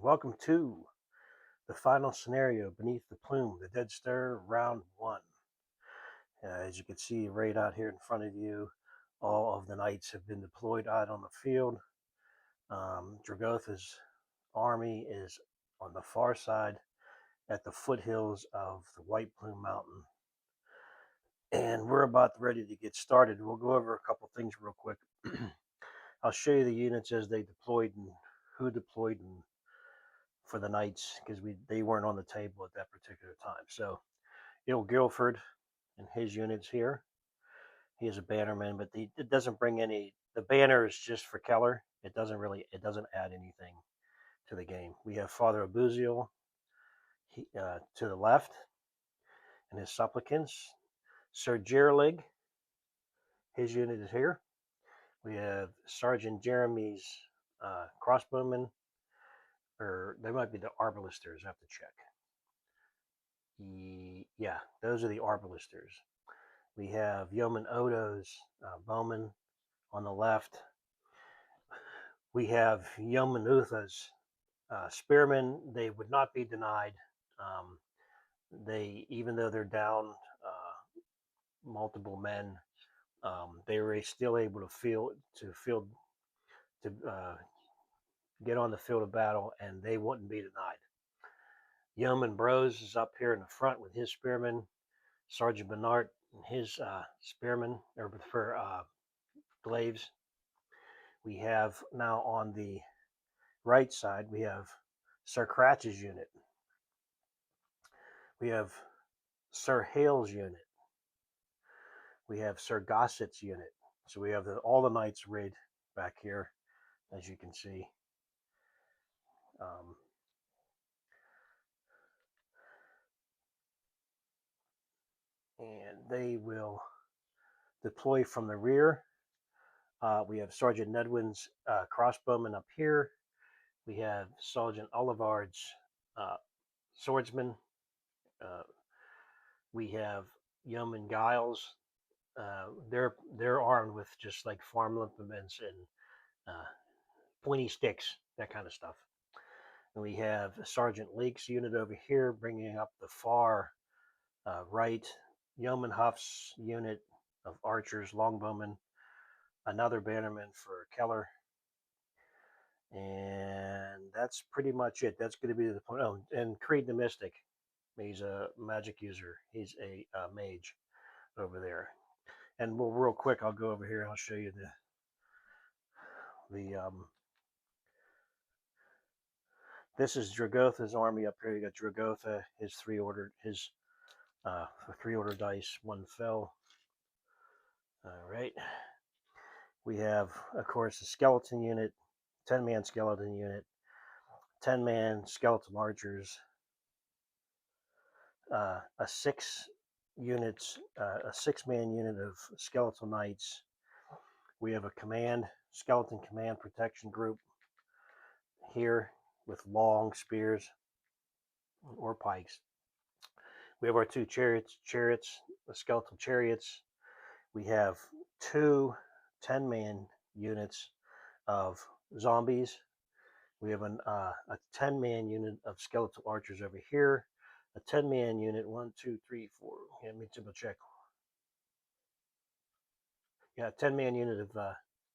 Welcome to the final scenario beneath the plume, the Dead Stir, round one. As you can see right out here in front of you, all of the knights have been deployed out on the field. Dragotha's army is on the far side at the foothills of the White Plume Mountain. And we're about ready to get started. We'll go over a couple things real quick. I'll show you the units as they deployed and who deployed and for the knights because they weren't on the table at that particular time. So Guilford and his units here. He is a bannerman, but it doesn't bring any. The banner is just for Keller. It doesn't add anything to the game. We have Father Abuziel to the left and his supplicants. Sir Jerlig, his unit is here. We have Sergeant Jeremy's crossbowmen, or they might be the arbalisters. I have to check. Yeah, those are the arbalisters. We have Yeoman Odo's bowman on the left. We have Yeoman Utha's spearmen. They would not be denied. Even though they're down multiple men, they were still able to get on the field of battle, and they wouldn't be denied. Yeoman Brose is up here in the front with his spearmen. Sergeant Bernard and his spearmen, or for glaives. We have now on the right side, we have Sir Cratch's unit. We have Sir Hale's unit. We have Sir Gosset's unit. So we have all the knights arrayed back here, as you can see. And they will deploy from the rear. We have Sergeant Nedwin's crossbowman up here. We have Sergeant Olivard's swordsman. We have Yeoman Giles. They're armed with just like farm implements and pointy sticks, that kind of stuff. And we have Sergeant Lake's unit over here, bringing up the far right. Yeoman Huff's unit of archers, longbowmen. Another bannerman for Keller. And that's pretty much it. That's going to be the point. Oh, and Creed the Mystic. He's a magic user. He's a mage over there. And well, real quick, I'll go over here and I'll show you this is Dragotha's army up here. You got Dragotha, his three order dice, one fell. All right. We have, of course, a skeleton unit, 10-man skeleton unit, 10-man skeletal archers, a 6-man unit of skeletal knights. We have a skeleton command protection group here with long spears or pikes. We have our two chariots, the skeletal chariots. We have two 10-man units of zombies. We have a 10-man unit of skeletal archers over here. A 10-man unit, 1, 2, 3, 4. Let me double check. Yeah, 10-man unit of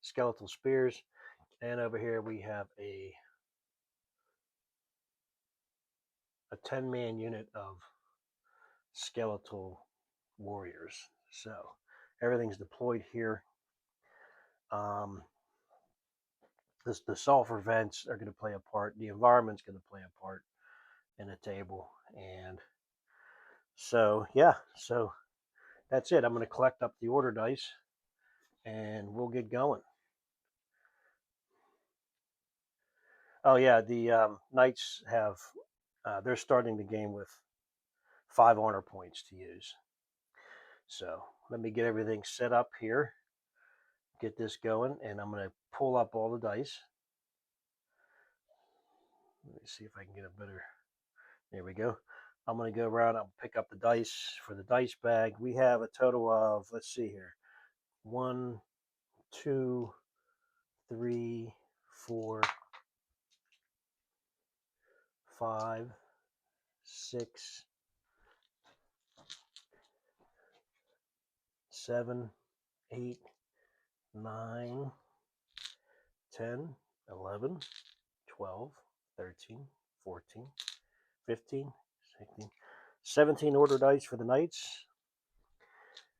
skeletal spears. And over here we have a 10-man unit of skeletal warriors. So everything's deployed here. The sulfur vents are going to play a part. The environment's going to play a part in the table. And so, yeah, so that's it. I'm going to collect up the order dice and we'll get going. Oh, yeah, the knights have, they're starting the game with 5 honor points to use. So let me get everything set up here, get this going, and I'm going to pull up all the dice. Let me see if I can get a better, there we go. I'm going to go around, I'll pick up the dice for the dice bag. We have a total of, let's see here, 1, 2, 3, 4, 5, 6, 7, 8, 9, 10, 11, 12, 13, 14, 15, 16, 17 order dice for the knights.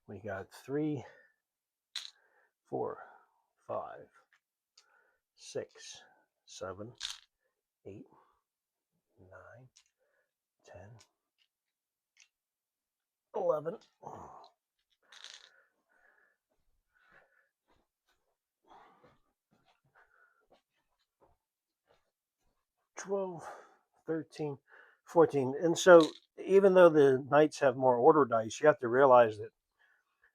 We got 3, 4, 5, 6, 7, 8, 9, 10, 11, 12, 13, 14. And so even though the knights have more order dice, you have to realize that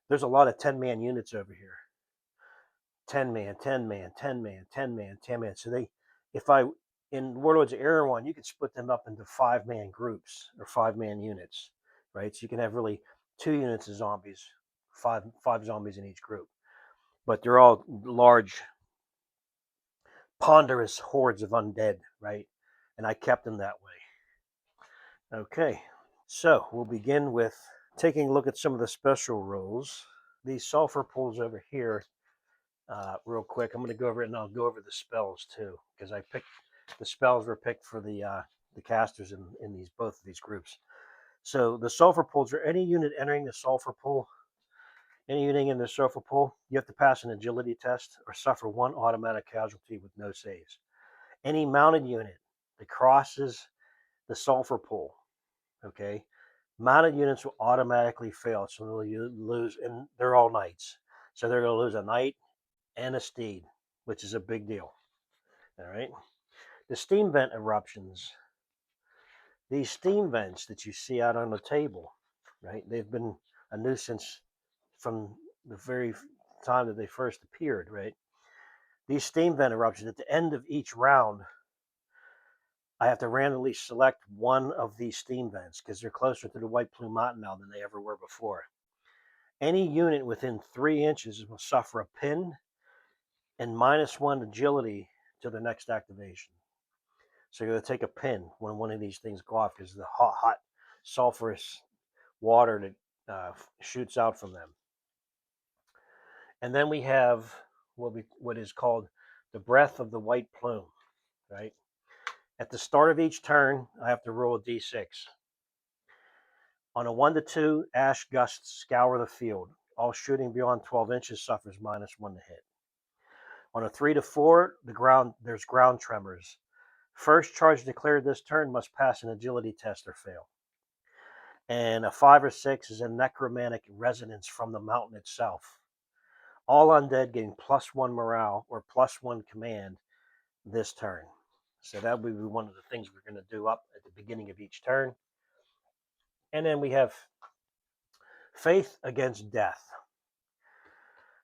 there's a lot of 10-man units over here. 10 man, 10 man, 10 man, 10 man, 10 man. So in Warlords of Erehwon, you could split them up into 5-man groups or 5-man units, right? So you can have really 2 units of zombies, five zombies in each group. But they're all large, ponderous hordes of undead, right? And I kept them that way. Okay, so we'll begin with taking a look at some of the special rules. These sulfur pools over here, real quick. I'm going to go over it, and I'll go over the spells too, because the spells were picked for the casters in both of these groups. So the sulfur pools are any unit entering the sulfur pool. Any unit in the sulfur pool, you have to pass an agility test or suffer 1 automatic casualty with no saves. Any mounted unit that crosses the sulfur pool, okay, mounted units will automatically fail, so they'll lose, and they're all knights, so they're going to lose a knight and a steed, which is a big deal. All right. The steam vent eruptions. These steam vents that you see out on the table, right? They've been a nuisance from the very time that they first appeared, right? These steam vent eruptions, at the end of each round, I have to randomly select one of these steam vents because they're closer to the White Plume Mountain now than they ever were before. Any unit within 3 inches will suffer a pin and -1 agility to the next activation. So you're going to take a pin when one of these things go off because the hot sulfurous water that shoots out from them. And then we have what is called the breath of the White Plume, right? At the start of each turn, I have to roll a d6. On a 1 to 2, ash gusts scour the field. All shooting beyond 12 inches suffers -1 to hit. On a 3 to 4, there's ground tremors. First charge declared this turn must pass an agility test or fail. And a 5 or 6 is a necromantic resonance from the mountain itself. All undead gain +1 morale or +1 command this turn. So that would be one of the things we're going to do up at the beginning of each turn. And then we have faith against death.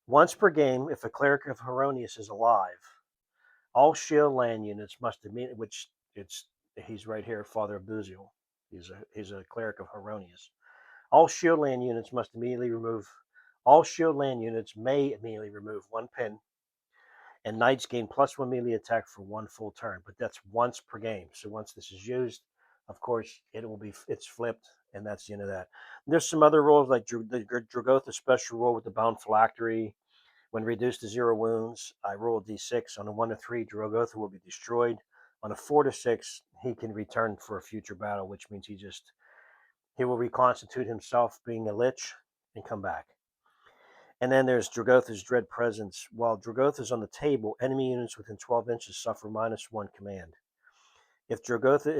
Once per game, if a cleric of Heronius is alive, all shield land units must immediately, he's right here, Father Abuziel. He's a cleric of Heronius. All shield land units may immediately remove 1 pin, and knights gain +1 melee attack for 1 full turn, but that's once per game. So once this is used, of course, it's flipped, and that's the end of that. And there's some other rules like the Dragotha special rule with the bound phylactery. When reduced to 0 wounds, I roll a d6. On a 1 to 3, Dragotha will be destroyed. On a 4 to 6, he can return for a future battle, which means he will reconstitute himself being a lich and come back. And then there's Dragotha's Dread Presence. While Dragotha's on the table, enemy units within 12 inches suffer -1 command. If Dragotha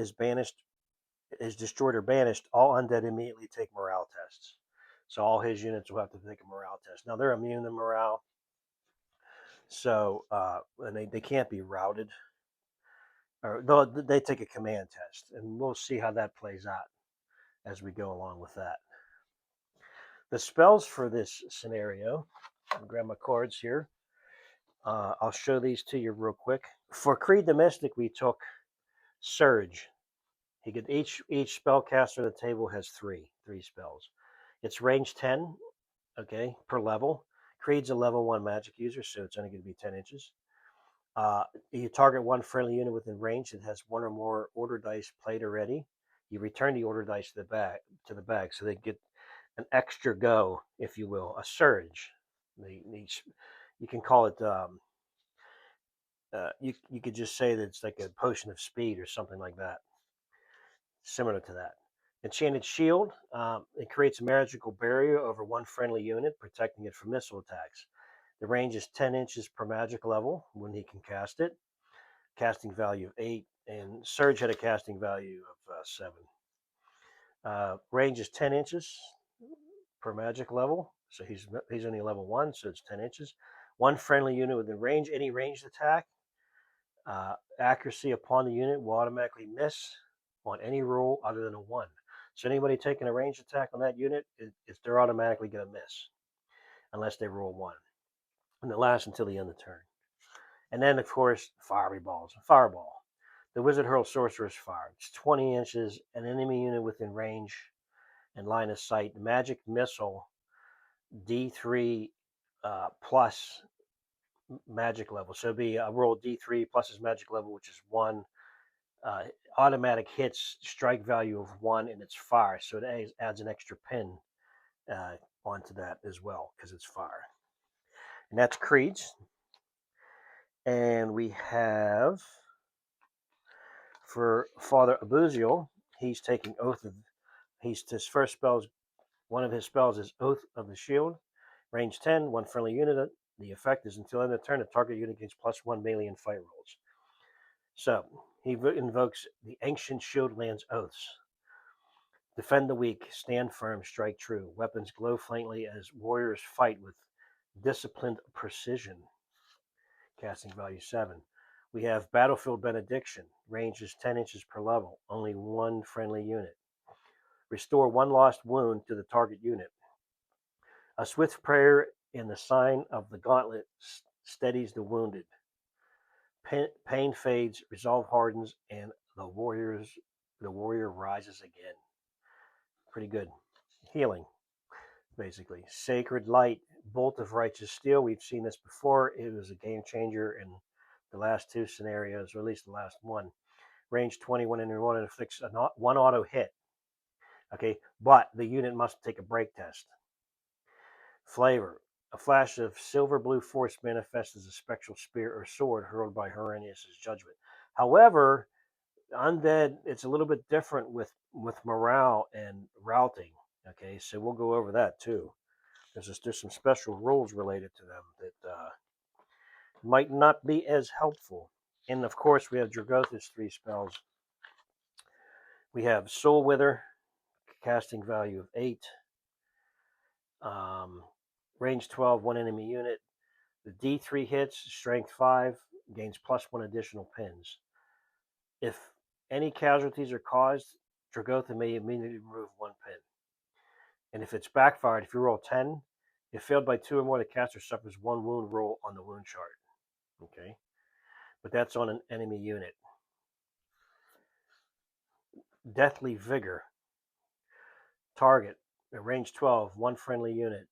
is destroyed or banished, all undead immediately take morale tests. So all his units will have to take a morale test. Now they're immune to morale, so and they can't be routed. Or they take a command test, and we'll see how that plays out as we go along with that. The spells for this scenario, I'll grab my cards here. I'll show these to you real quick. For Creed Domestic, we took Surge. He could each spellcaster at the table has three spells. It's range 10, okay, per level. Creed's a level 1 magic user, so it's only going to be 10 inches. You target one friendly unit within range that has one or more order dice played already. You return the order dice to the bag, so they get an extra go, if you will, a surge. You can call it. You could just say that it's like a potion of speed or something like that, similar to that. Enchanted Shield. It creates a magical barrier over one friendly unit, protecting it from missile attacks. The range is 10 inches per magic level when he can cast it. Casting value of 8, and Surge had a casting value of 7. Range is 10 inches per magic level, so he's only level 1, so it's 10 inches. One friendly unit within range, any ranged attack. Accuracy upon the unit will automatically miss on any roll other than a 1. So anybody taking a ranged attack on that unit, they're automatically going to miss unless they roll 1. And it lasts until the end of the turn. And then, of course, fiery balls. Fireball. The wizard hurls sorcerer's fire. It's 20 inches, an enemy unit within range and line of sight. Magic missile, D3 plus magic level. So it'd be a roll D3 plus his magic level, which is 1. Automatic hits, strike value of 1, and it's fire. So it adds an extra pin onto that as well because it's fire. And that's creeds. And we have for Father Abuziel, he's taking Oath of. His first spell is one of his spells is Oath of the Shield, range 10, one friendly unit. The effect is until end of turn, the target unit gains +1 melee and fight rolls. So he invokes the Ancient Shieldlands Oaths. Defend the weak, stand firm, strike true. Weapons glow faintly as warriors fight with disciplined precision. Casting value 7. We have Battlefield Benediction. Range is 10 inches per level. Only one friendly unit. Restore one lost wound to the target unit. A swift prayer in the sign of the gauntlet steadies the wounded. Pain fades, resolve hardens, and the warrior rises again. Pretty good. Healing, basically. Sacred Light, Bolt of Righteous Steel. We've seen this before. It was a game changer in the last 2 scenarios, or at least the last one. Range 21 and one, inflicts one auto hit. Okay, but the unit must take a break test. Flavor. A flash of silver blue force manifests as a spectral spear or sword hurled by Horrendous' judgment. However, undead, it's a little bit different with morale and routing. Okay, so we'll go over that too. There's some special rules related to them that might not be as helpful. And of course, we have Dragotha's 3 spells. We have Soul Wither, casting value of 8. Range 12, one enemy unit. The D3 hits, strength 5, gains +1 additional pins. If any casualties are caused, Dragotha may immediately remove 1 pin. And if it's backfired, if you roll 10, if failed by 2 or more, the caster suffers 1 wound roll on the wound chart. Okay? But that's on an enemy unit. Deathly Vigor. Target, range 12, one friendly unit,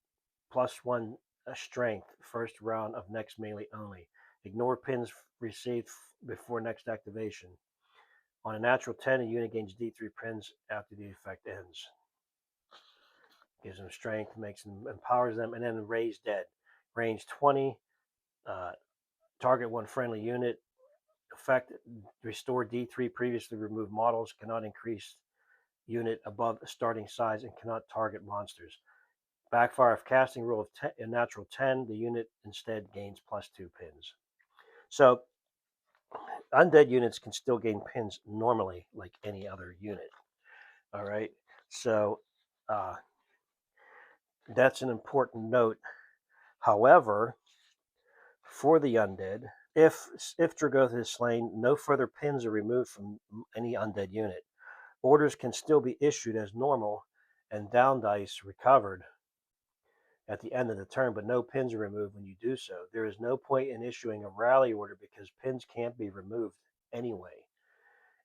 +1 strength, first round of next melee only. Ignore pins received before next activation. On a natural 10, a unit gains D3 pins after the effect ends. Gives them strength, empowers them, and then Raise Dead. Range 20, target one friendly unit. Effect, restore D3 previously removed models, cannot increase unit above starting size, and cannot target monsters. Backfire of casting roll of a natural 10, the unit instead gains +2 pins. So undead units can still gain pins normally like any other unit. All right, so that's an important note. However, for the undead, if Dragotha is slain, no further pins are removed from any undead unit. Orders can still be issued as normal and down dice recovered at the end of the turn, but no pins are removed when you do so. There is no point in issuing a rally order because pins can't be removed anyway.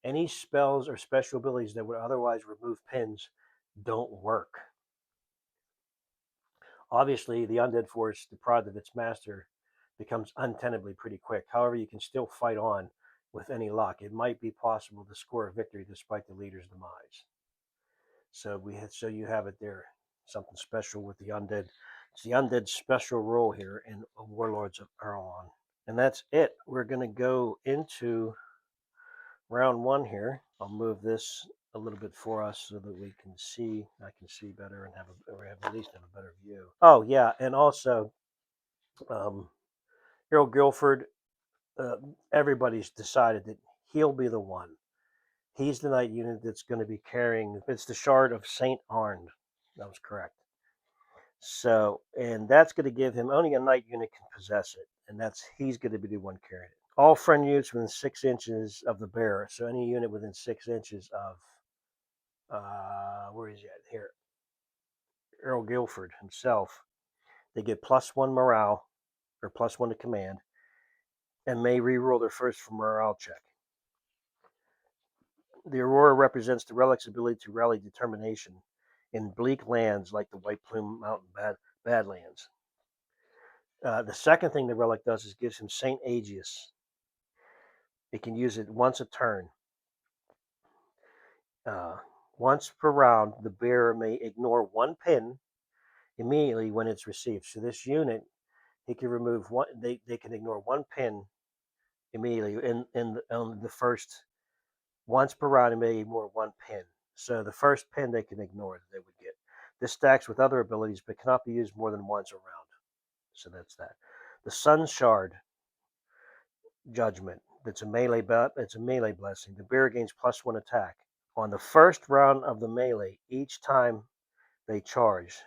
Any spells or special abilities that would otherwise remove pins don't work. Obviously, the undead force, deprived of its master, becomes untenably pretty quick. However, you can still fight on with any luck. It might be possible to score a victory despite the leader's demise. So you have it there. Something special with the undead. It's the undead special role here in Warlords of Erehwon. And that's it. We're going to go into round one here. I'll move this a little bit for us so that we can see. I can see better and at least have a better view. Oh yeah, and also, Earl Guilford. Everybody's decided that he'll be the one. He's the knight unit that's going to be carrying. It's the Shard of Saint Arnd. That was correct. So, and that's going to give him only a knight unit can possess it, and he's going to be the one carrying it. All friend units within 6 inches of the bearer. So any unit within 6 inches of where is he at here? Earl Guilford himself. They get +1 morale or +1 to command, and may reroll their first morale check. The Aurora represents the relic's ability to rally determination in bleak lands like the White Plume Mountain badlands. The second thing the relic does is gives him Saint Aegeus. It can use it once a turn. Once per round, the bearer may ignore 1 pin immediately when it's received. So this unit, he can remove one. They can ignore 1 pin immediately on the first. Once per round, it may ignore 1 pin. So the first pin they can ignore that they would get. This stacks with other abilities, but cannot be used more than once a round. So that's that. The Sun Shard Judgment. It's a melee blessing. The bearer gains +1 attack on the first round of the melee each time they charge.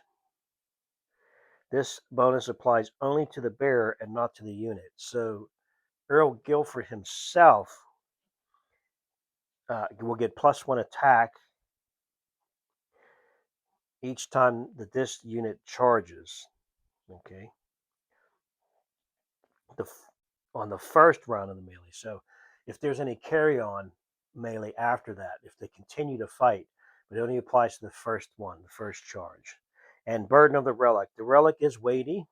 This bonus applies only to the bearer and not to the unit. So Earl Guilford himself will get +1 attack each time that this unit charges. Okay. On the first round of the melee. So if there's any carry-on melee after that, if they continue to fight, but it only applies to the first one, the first charge. And burden of the relic. The relic is weighty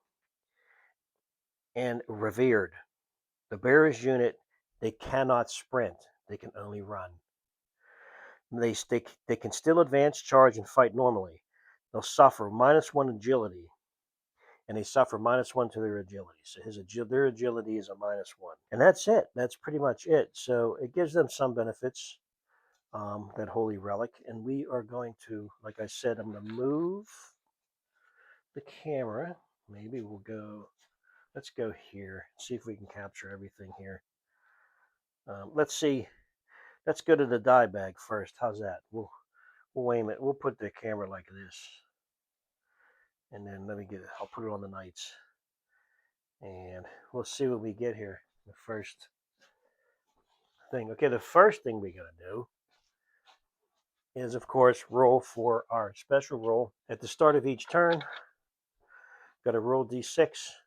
and revered. The bearer's unit, they cannot sprint. They can only run. They can still advance, charge, and fight normally. They'll suffer -1 agility, and they suffer -1 to their agility. So their agility is a -1, and that's it. That's pretty much it. So it gives them some benefits, that holy relic, and we are going to, like I said, I'm going to move the camera. Maybe we'll go. Let's go here. See if we can capture everything here. Let's see. Let's go to the die bag first. How's that? We'll aim it. We'll put the camera like this, and then let me get it. I'll put it on the knights, and we'll see what we get here. The first thing. Okay, the first thing we gotta do is, of course, roll for our special roll at the start of each turn. Got to roll d6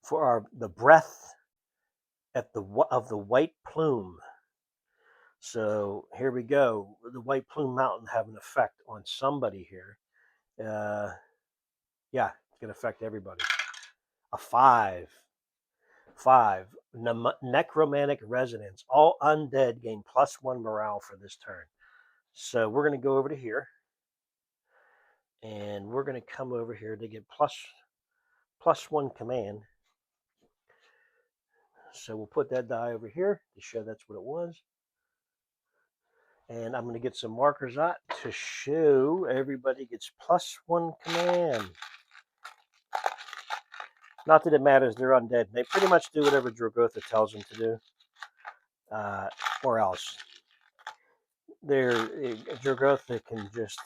for the breath of the White Plume. So here we go. The White Plume Mountain have an effect on somebody here. Yeah, it's going to affect everybody. A 5. Necromantic Resonance. All undead gain +1 morale for this turn. So we're going to go over to here. And we're going to come over here to get +1 command. So we'll put that die over here to show that's what it was. And I'm going to get some markers out to show everybody gets +1 command. Not that it matters, they're undead. They pretty much do whatever Dragotha tells them to do. Or else. Dragotha can just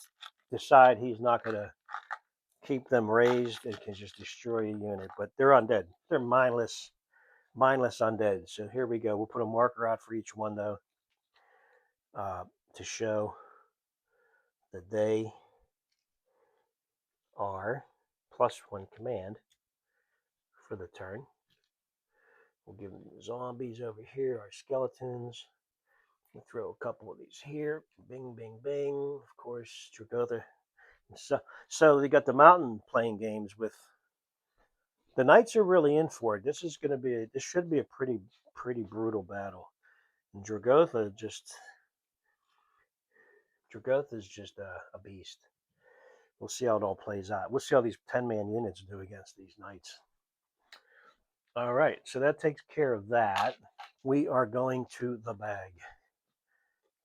decide he's not going to keep them raised and can just destroy a unit. But they're undead. They're mindless undead. So here we go. We'll put a marker out for each one, though, to show that they are +1 command for the turn. We'll give them zombies over here, our skeletons. We'll throw a couple of these here. Bing, bing, bing. Of course, Dragotha. So they got the mountain playing games with The knights are really in for it. This should be a pretty brutal battle. And Dragotha is just a beast. We'll see how it all plays out. We'll see how these 10-man units do against these knights. All right, so that takes care of that. We are going to the bag.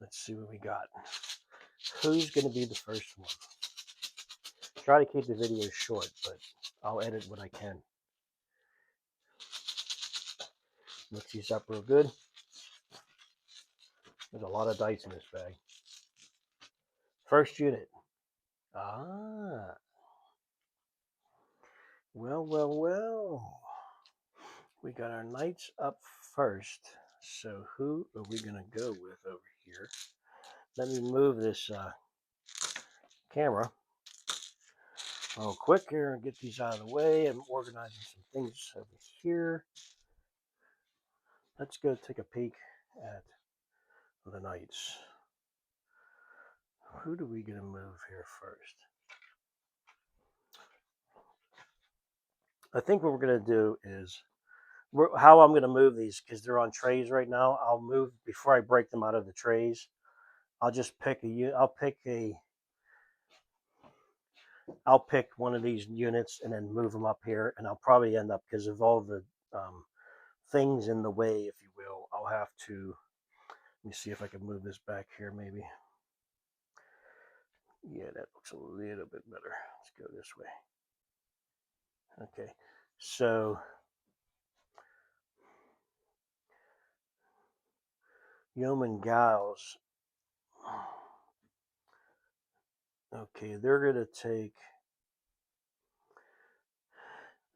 Let's see what we got. Who's going to be the first one? Try to keep the video short, but I'll edit what I can. Mix these up real good. There's a lot of dice in this bag. First unit. Ah. Well. We got our knights up first. So who are we going to go with over here? Let me move this camera a little quick here and get these out of the way. I'm organizing some things over here. Let's go take a peek at the knights. Who do we get to move here first? I think what we're going to do is, how I'm going to move these, because they're on trays right now, I'll move, before I break them out of the trays, I'll just pick I'll pick one of these units and then move them up here, and I'll probably end up, because of all the things in the way, if you will, I'll have to, let me see if I can move this back here maybe. Yeah, that looks a little bit better. Let's go this way. Okay, so Yeoman Gnolls. Okay, they're going to take,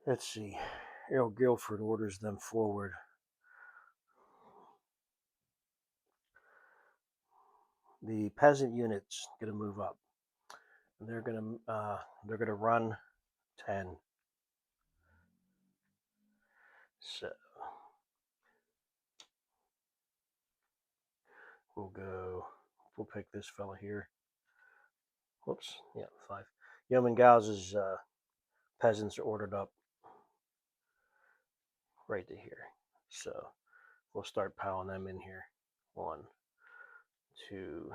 let's see, Earl Guilford orders them forward. The peasant unit's going to move up. They're going to run 10. So we'll pick this fella here. Whoops, yeah, 5. Yeoman Gnolls' peasants are ordered up right to here. So we'll start piling them in here. 1, 2,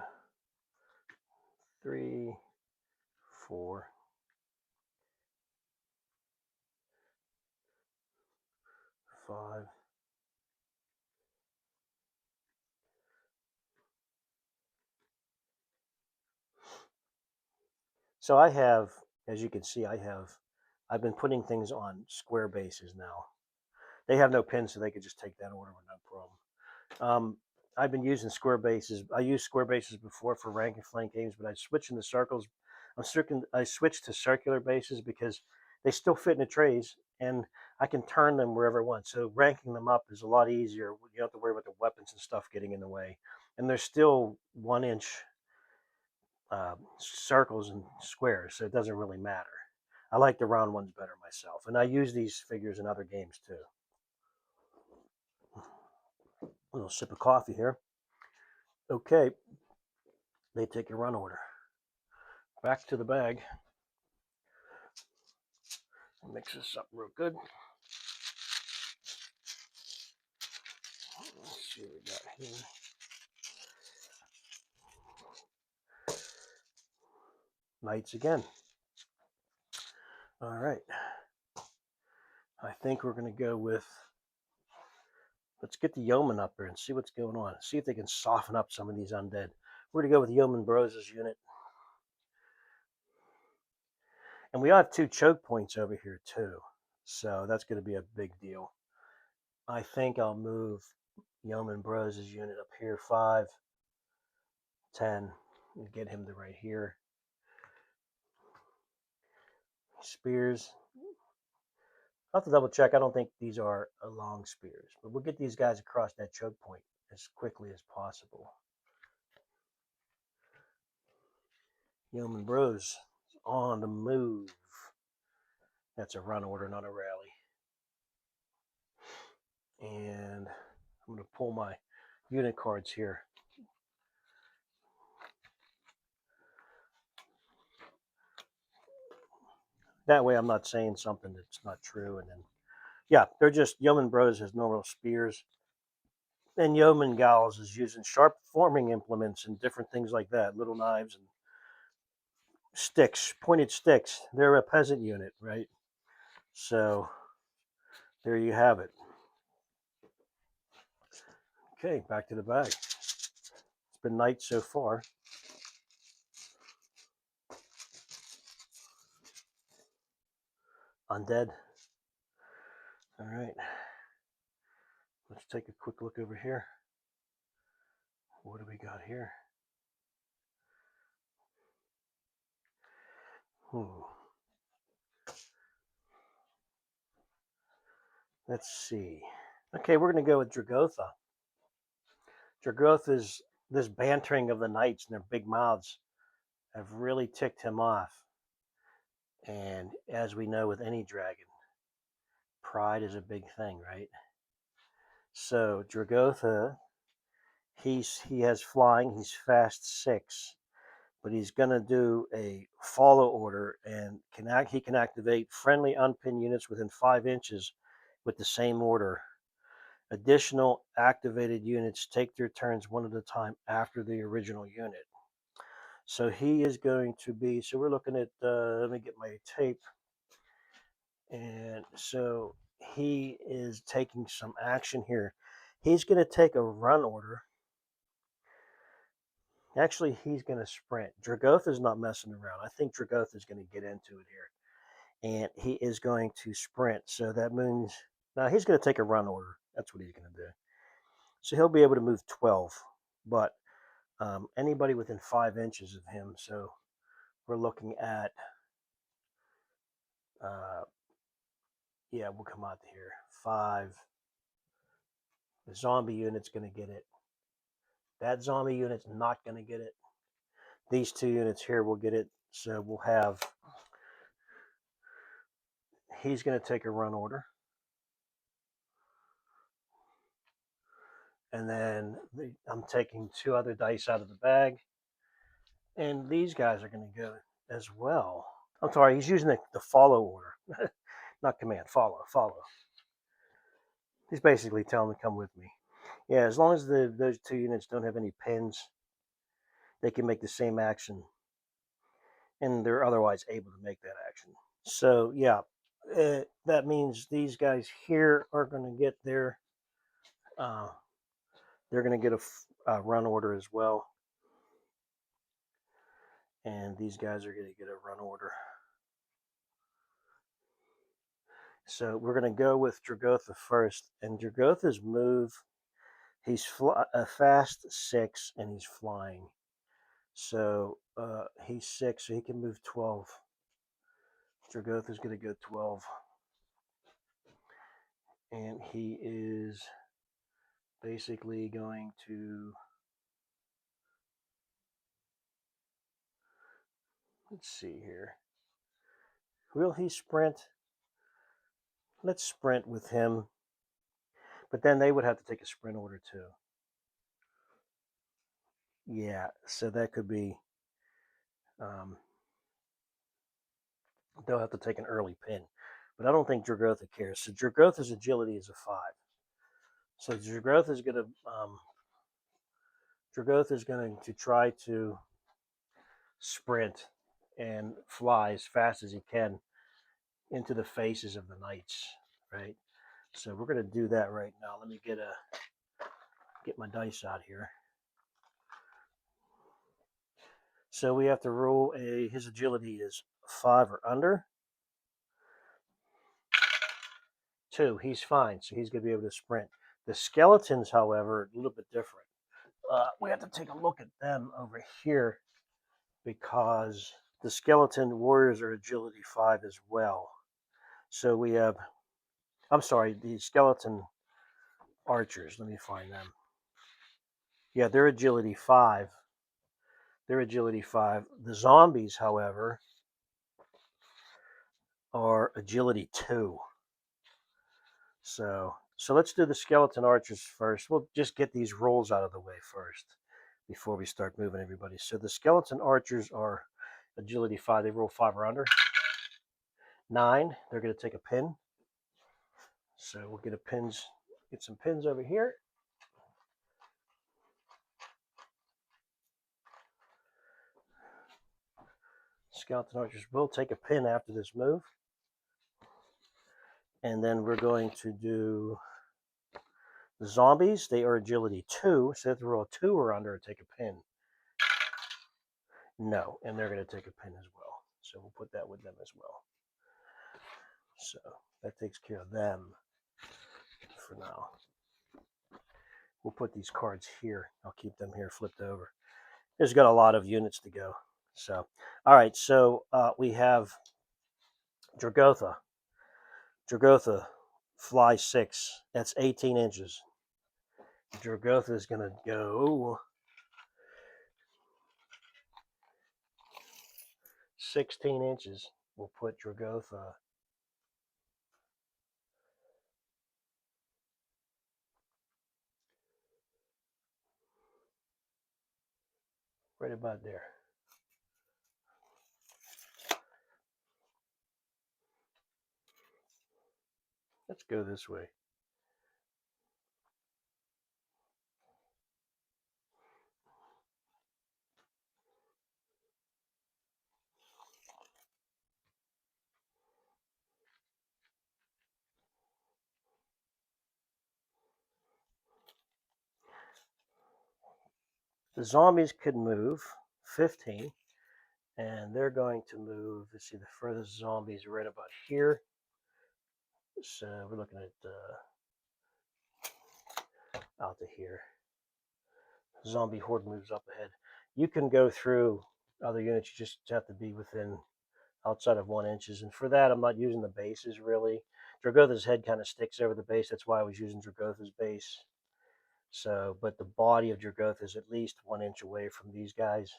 3, 4, 5. So I have, as you can see, I've been putting things on square bases now. They have no pins, so they could just take that order with no problem. I've been using square bases. I used square bases before for rank and flank games, but I switched into circles. I switched to circular bases because they still fit in the trays, and I can turn them wherever I want. So ranking them up is a lot easier. You don't have to worry about the weapons and stuff getting in the way. And they're still 1-inch circles and squares, so it doesn't really matter. I like the round ones better myself, and I use these figures in other games too. A little sip of coffee here. Okay, they take a run order. Back to the bag. Mix this up real good. Let's see what we got here. Knights again. All right. I think we're going to go with, let's get the yeoman up there and see what's going on. See if they can soften up some of these undead. We're going to go with Yeoman Bros' unit. And we have 2 choke points over here too. So that's going to be a big deal. I think I'll move Yeoman Bros' unit up here, 5, 10, and get him to right here. Spears. I'll have to double check. I don't think these are long spears, but we'll get these guys across that choke point as quickly as possible. Yeoman Bros on the move. That's a run order, not a rally. And I'm going to pull my unit cards here. That way I'm not saying something that's not true. And then, yeah, they're just yeoman bros has normal spears. And yeoman gals is using sharp forming implements and different things like that, little knives and sticks, pointed sticks. They're a peasant unit, right? So there you have it. Okay, back to the bag. It's been night so far. Undead. All right. Let's take a quick look over here. What do we got here? Let's see. Okay, we're going to go with Dragotha. Dragotha's this bantering of the knights and their big mouths have really ticked him off. And as we know with any dragon, pride is a big thing, right? So Dragotha, he has flying, he's fast 6, but he's going to do a follow order and he can activate friendly unpinned units within 5 inches with the same order. Additional activated units take their turns one at a time after the original unit. So he is going to be, so we're looking at, let me get my tape. And so he is taking some action here. He's going to take a run order. Actually, he's going to sprint. Dragotha is not messing around. I think Dragotha is going to get into it here. And he is going to sprint. So that means, now he's going to take a run order. That's what he's going to do. So he'll be able to move 12. But anybody within 5 inches of him. So we're looking at, yeah, we'll come out here. 5. The zombie unit's going to get it. That zombie unit's not going to get it. These 2 units here will get it. So we'll have, he's going to take a run order. And then I'm taking 2 other dice out of the bag. And these guys are going to go as well. I'm sorry, he's using the follow order. Not command, follow. He's basically telling them to come with me. Yeah, as long as those 2 units don't have any pins, they can make the same action. And they're otherwise able to make that action. So, yeah, that means these guys here are going to get their, they're going to get a run order as well. And these guys are going to get a run order. So we're going to go with Dragotha first. And Dragotha's move, he's a fast 6 and he's flying. So he's 6, so he can move 12. Dragotha's going to go 12. And he is basically going to, let's see here. Will he sprint? Let's sprint with him. But then they would have to take a sprint order too. Yeah, so that could be, they'll have to take an early pin. But I don't think Dragotha cares. So Dragotha's agility is a 5. So Dragotha's going to try to sprint and fly as fast as he can into the faces of the knights, right? So we're going to do that right now. Let me get my dice out here. So we have to roll his agility is 5 or under. 2, he's fine, so he's going to be able to sprint. The skeletons, however, are a little bit different. We have to take a look at them over here because the skeleton warriors are agility 5 as well. So we have, I'm sorry, the skeleton archers. Let me find them. Yeah, they're agility 5. They're agility 5. The zombies, however, are agility 2. So let's do the skeleton archers first. We'll just get these rolls out of the way first before we start moving everybody. So the skeleton archers are agility 5. They roll 5 or under. 9, they're going to take a pin. So we'll get some pins over here. Skeleton archers will take a pin after this move. And then we're going to do the zombies. They are agility 2. So if they roll a 2 or under, take a pin. No, and they're going to take a pin as well. So we'll put that with them as well. So that takes care of them for now. We'll put these cards here. I'll keep them here flipped over. There's got a lot of units to go. So, all right. So we have Dragotha. Dragotha, fly 6. That's 18 inches. Dragotha is going to go 16 inches. We'll put Dragotha right about there. Let's go this way. The zombies could move 15, and they're going to move. Let's see, the furthest zombies right about here. So we're looking at out to here. Zombie horde moves up ahead. You can go through other units. You just have to be within outside of 1 inches. And for that, I'm not using the bases really. Dragotha's head kind of sticks over the base. That's why I was using Dragotha's base. So, but the body of Dragotha is at least 1 inch away from these guys.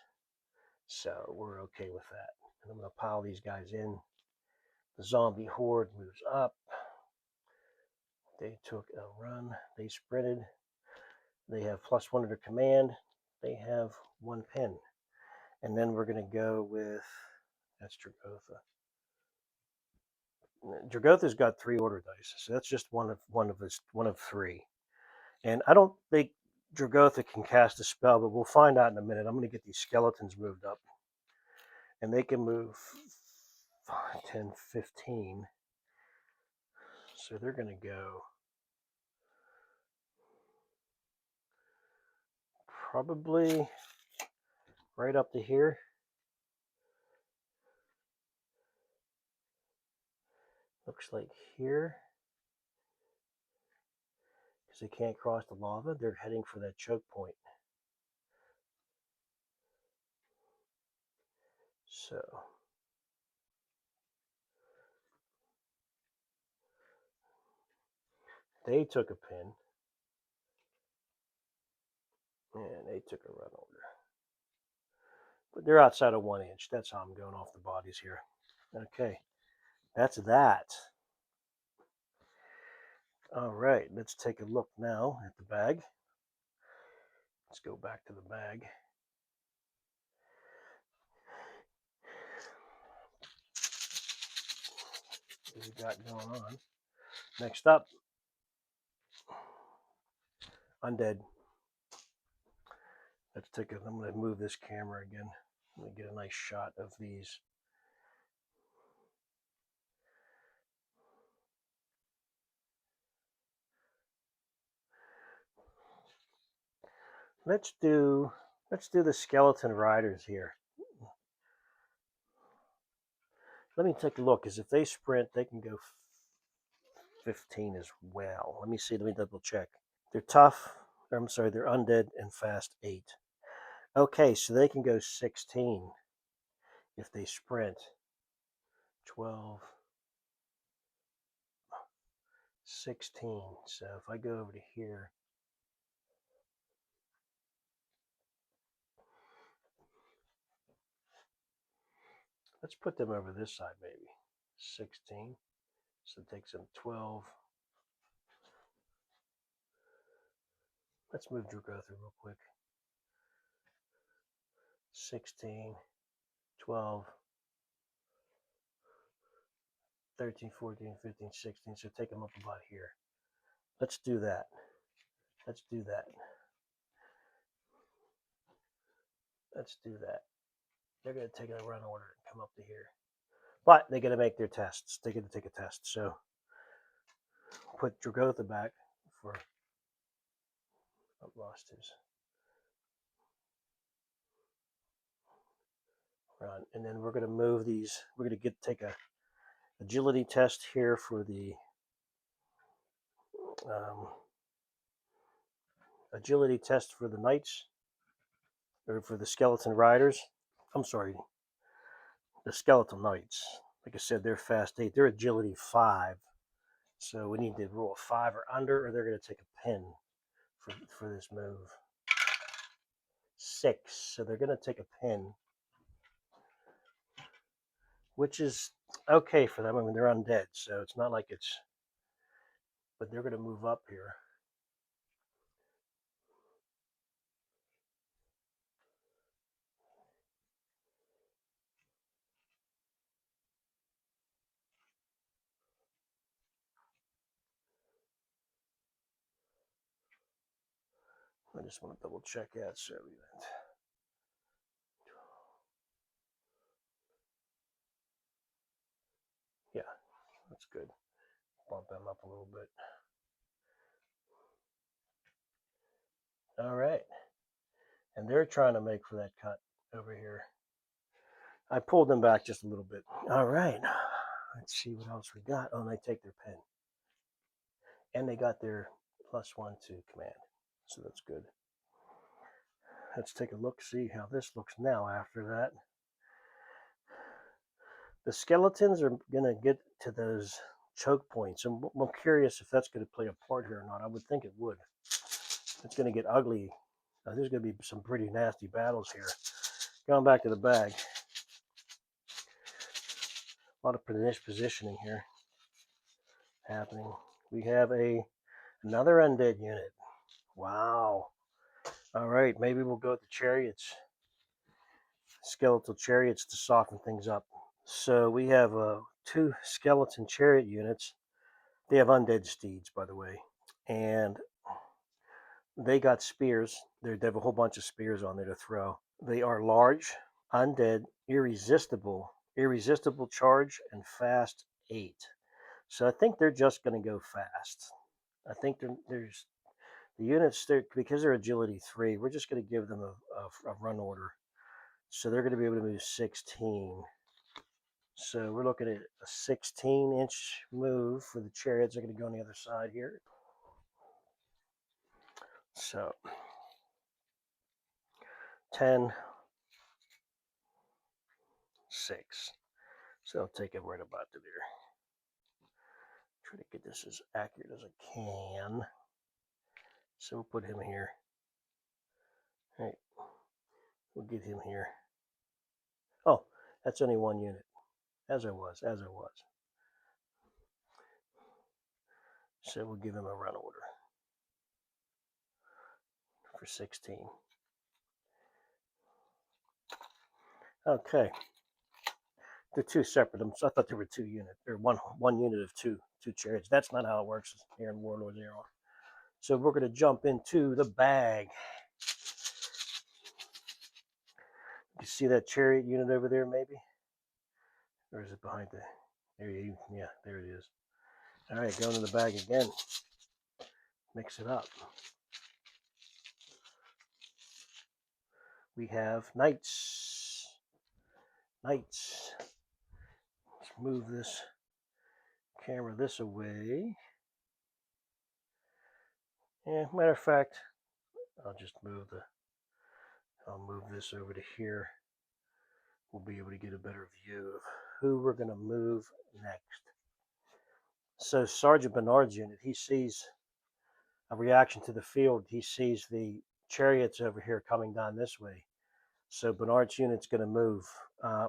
So we're okay with that. And I'm going to pile these guys in. The zombie horde moves up. They took a run. They sprinted. They have +1 to their command. They have 1 pin. And then we're going to go with, that's Dragotha. Dragotha's got 3 order dice, so that's just one of 3. And I don't think Dragotha can cast a spell, but we'll find out in a minute. I'm going to get these skeletons moved up, and they can move 5, 10, 15. So they're going to go probably right up to here. Looks like here. Because they can't cross the lava, they're heading for that choke point. So they took a pin, and they took a run over. But they're outside of 1 inch. That's how I'm going off the bodies here. Okay, that's that. All right, let's take a look now at the bag. Let's go back to the bag. What we got going on? Next up, undead. Let's take a. I'm going to move this camera again. Let me get a nice shot of these. Let's do the skeleton riders here. Let me take a look, because if they sprint, they can go 15 as well. Let me see. Let me double check. They're tough. I'm sorry, they're undead and fast 8. Okay, so they can go 16 if they sprint. 12, 16. So if I go over to here, let's put them over this side maybe. 16. So it takes them 12. Let's move Dragotha real quick. 16, 12. 13, 14, 15, 16. So take them up about here. Let's do that. Let's do that. Let's do that. They're going to take a run order and come up to here. But they're going to make their tests. They're going to take a test. So put Dragotha back for... I've lost his run. And then we're going to move these. We're going to take a agility test here for the agility test for the knights, or for the skeleton riders. I'm sorry, the skeletal knights. Like I said, they're fast 8. They're agility 5. So we need to roll a 5 or under, or they're going to take a pin for this move. 6. So they're going to take a pin, which is okay for them. I mean, they're undead, so it's not like it's... But they're going to move up here. I just want to double check that. So yeah, that's good. Bump them up a little bit. All right. And they're trying to make for that cut over here. I pulled them back just a little bit. All right. Let's see what else we got. Oh, and they take their pen. And they got their +1 to command. So that's good. Let's take a look, see how this looks now after that. The skeletons are going to get to those choke points. And I'm curious if that's going to play a part here or not. I would think it would. It's going to get ugly. There's going to be some pretty nasty battles here. Going back to the bag. A lot of positioning here happening. We have another undead unit. Wow. All right, maybe we'll go with the chariots. Skeletal chariots to soften things up. So we have 2 skeleton chariot units. They have undead steeds, by the way. And they got spears. They have a whole bunch of spears on there to throw. They are large, undead, irresistible charge, and fast 8. So I think they're just going to go fast. I think there's the units there, because they're agility 3. We're just going to give them a run order, so they're going to be able to move 16. So we're looking at a 16-inch move for the chariots. They're going to go on the other side here. So 10, 6. So I'll take it right about to there. Try to get this as accurate as I can. So we'll put him here. All right. We'll get him here. Oh, that's only 1 unit. As I was. So we'll give him a run order for 16. Okay. They're 2 separate. I thought there were 2 units, or one unit of two chariots. That's not how it works here in Warlords Erehwon. So we're going to jump into the bag. You see that chariot unit over there, maybe? Or is it behind the... There you... Yeah, there it is. All right, go into the bag again. Mix it up. We have knights. Let's move this camera this away. Yeah, matter of fact, I'll move this over to here. We'll be able to get a better view of who we're going to move next. So Sergeant Bernard's unit, he sees a reaction to the field. He sees the chariots over here coming down this way. So Bernard's unit's going to move.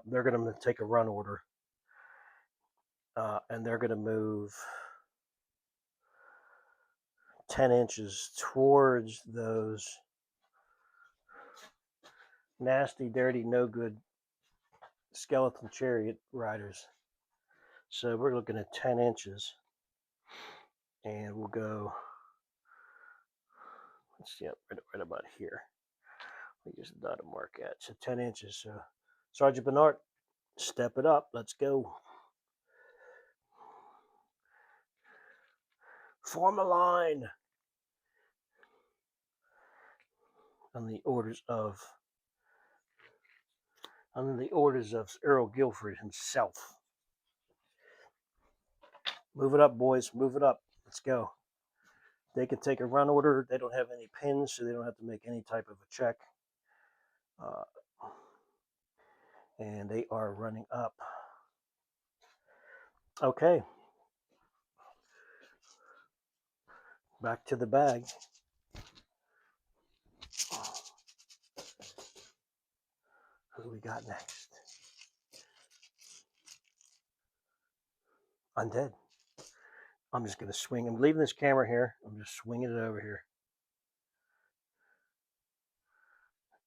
They're going to take a run order. And they're going to move 10 inches towards those nasty, dirty, no good skeleton chariot riders. So we're looking at 10 inches. And we'll go, let's see, right about here. We use the dot to mark at. So 10 inches. So Sergeant Bernard, step it up. Let's go. Form a line. On the orders of Earl Guilford himself. Move it up, boys. Move it up. Let's go. They can take a run order. They don't have any pins, so they don't have to make any type of a check. And they are running up. Okay. Back to the bag. Who do we got next? Undead. I'm just going to swing. I'm leaving this camera here. I'm just swinging it over here.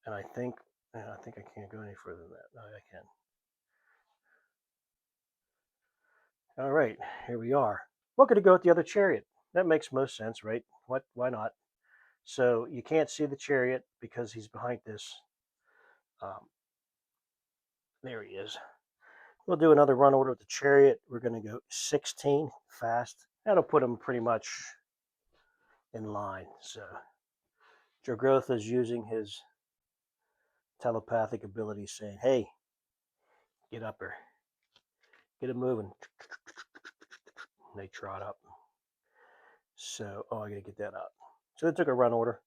And I think I can't go any further than that. No, I can. All right, here we are. We're going to go with the other chariot. That makes most sense, right? Why not? So you can't see the chariot because he's behind this. There he is. We'll do another run order with the chariot. We're going to go 16 fast. That'll put him pretty much in line. So Dragotha is using his telepathic ability, saying, "Hey, get up here. Get it moving." And they trot up. So, I got to get that up. So they took a run order.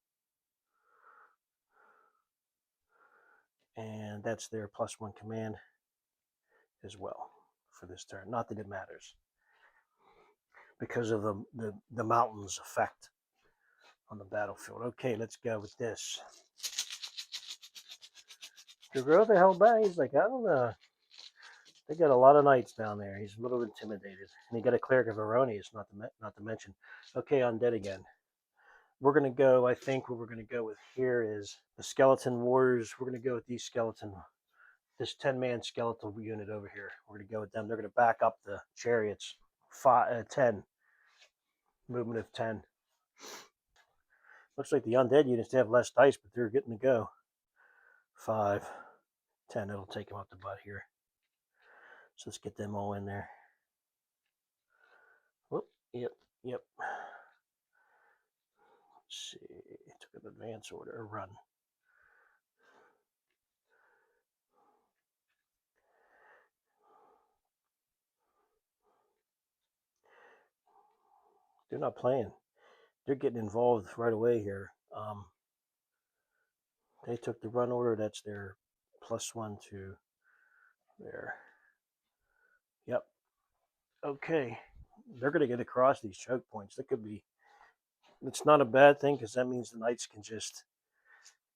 And that's their +1 command as well for this turn. Not that it matters, because of the mountain's effect on the battlefield. Okay, let's go with this. Dragotha held back. He's like, I don't know. They got a lot of knights down there. He's a little intimidated. And he got a cleric of Erehwon, not to mention. Okay, undead again. We're going to go, I think what we're going to go with here is the skeleton warriors. We're going to go with this 10-man skeletal unit over here. We're going to go with them. They're going to back up the chariots. 10. Movement of 10. Looks like the undead units have less dice, but they're getting to go. 5, 10. It'll take them up the butt here. So let's get them all in there. Whoop. Yep. Let's see. Took an advance order. A run. They're not playing. They're getting involved right away here. They took the run order. That's their +1 to there. Yep. Okay. They're going to get across these choke points. That could be. It's not a bad thing because that means the knights can just.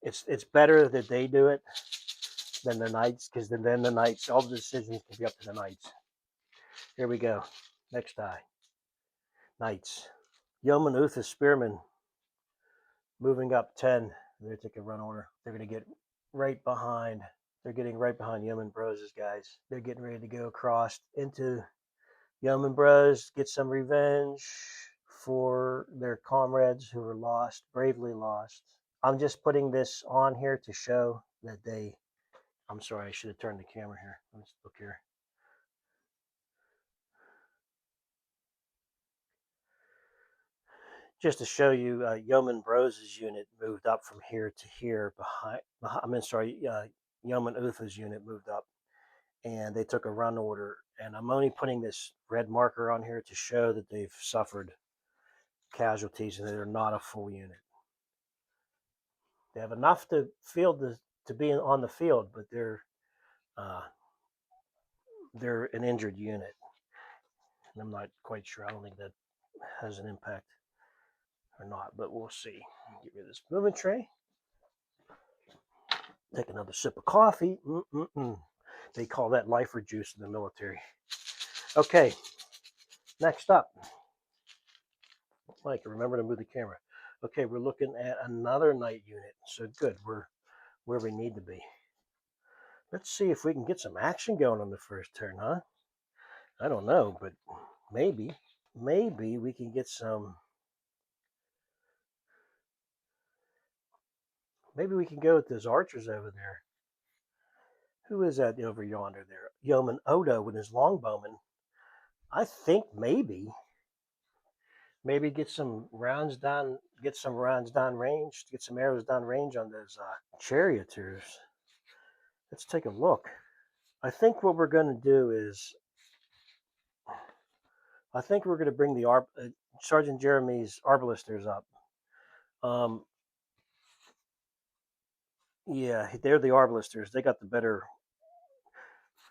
It's better that they do it than the knights, because then the knights, all the decisions can be up to the knights. Here we go. Next die. Knights. Yeoman Uther Spearman moving up 10. They're taking run order. They're going to get right behind. They're getting right behind Yeoman Bros' guys. They're getting ready to go across into Yeoman Bros, get some revenge for their comrades who were lost, bravely lost. I'm just putting this on here to show that they. I'm sorry, I should have turned the camera here. Let's look here. Just to show you, Yeoman Bros' unit moved up from here to here Yeoman Uther's unit moved up, and they took a run order. And I'm only putting this red marker on here to show that they've suffered casualties and they're not a full unit. They have enough to be on the field, but they're an injured unit. And I'm not quite sure. I don't think that has an impact or not, but we'll see. Get rid of this movement tray. Take another sip of coffee. They call that lifer juice in the military. Okay, next up. Mike, remember to move the camera. Okay, we're looking at another knight unit. So good, we're where we need to be. Let's see if we can get some action going on the first turn, huh? I don't know, but maybe. Maybe we can get some. Maybe we can go with those archers over there. Who is that over yonder there? Yeoman Odo with his longbowman. I think maybe get some rounds down, range, get some arrows down range on those charioteers. Let's take a look. I think what we're going to do is, I think we're going to bring the Sergeant Jeremy's arbalisters up. Yeah, they're the arbalisters. They got the better.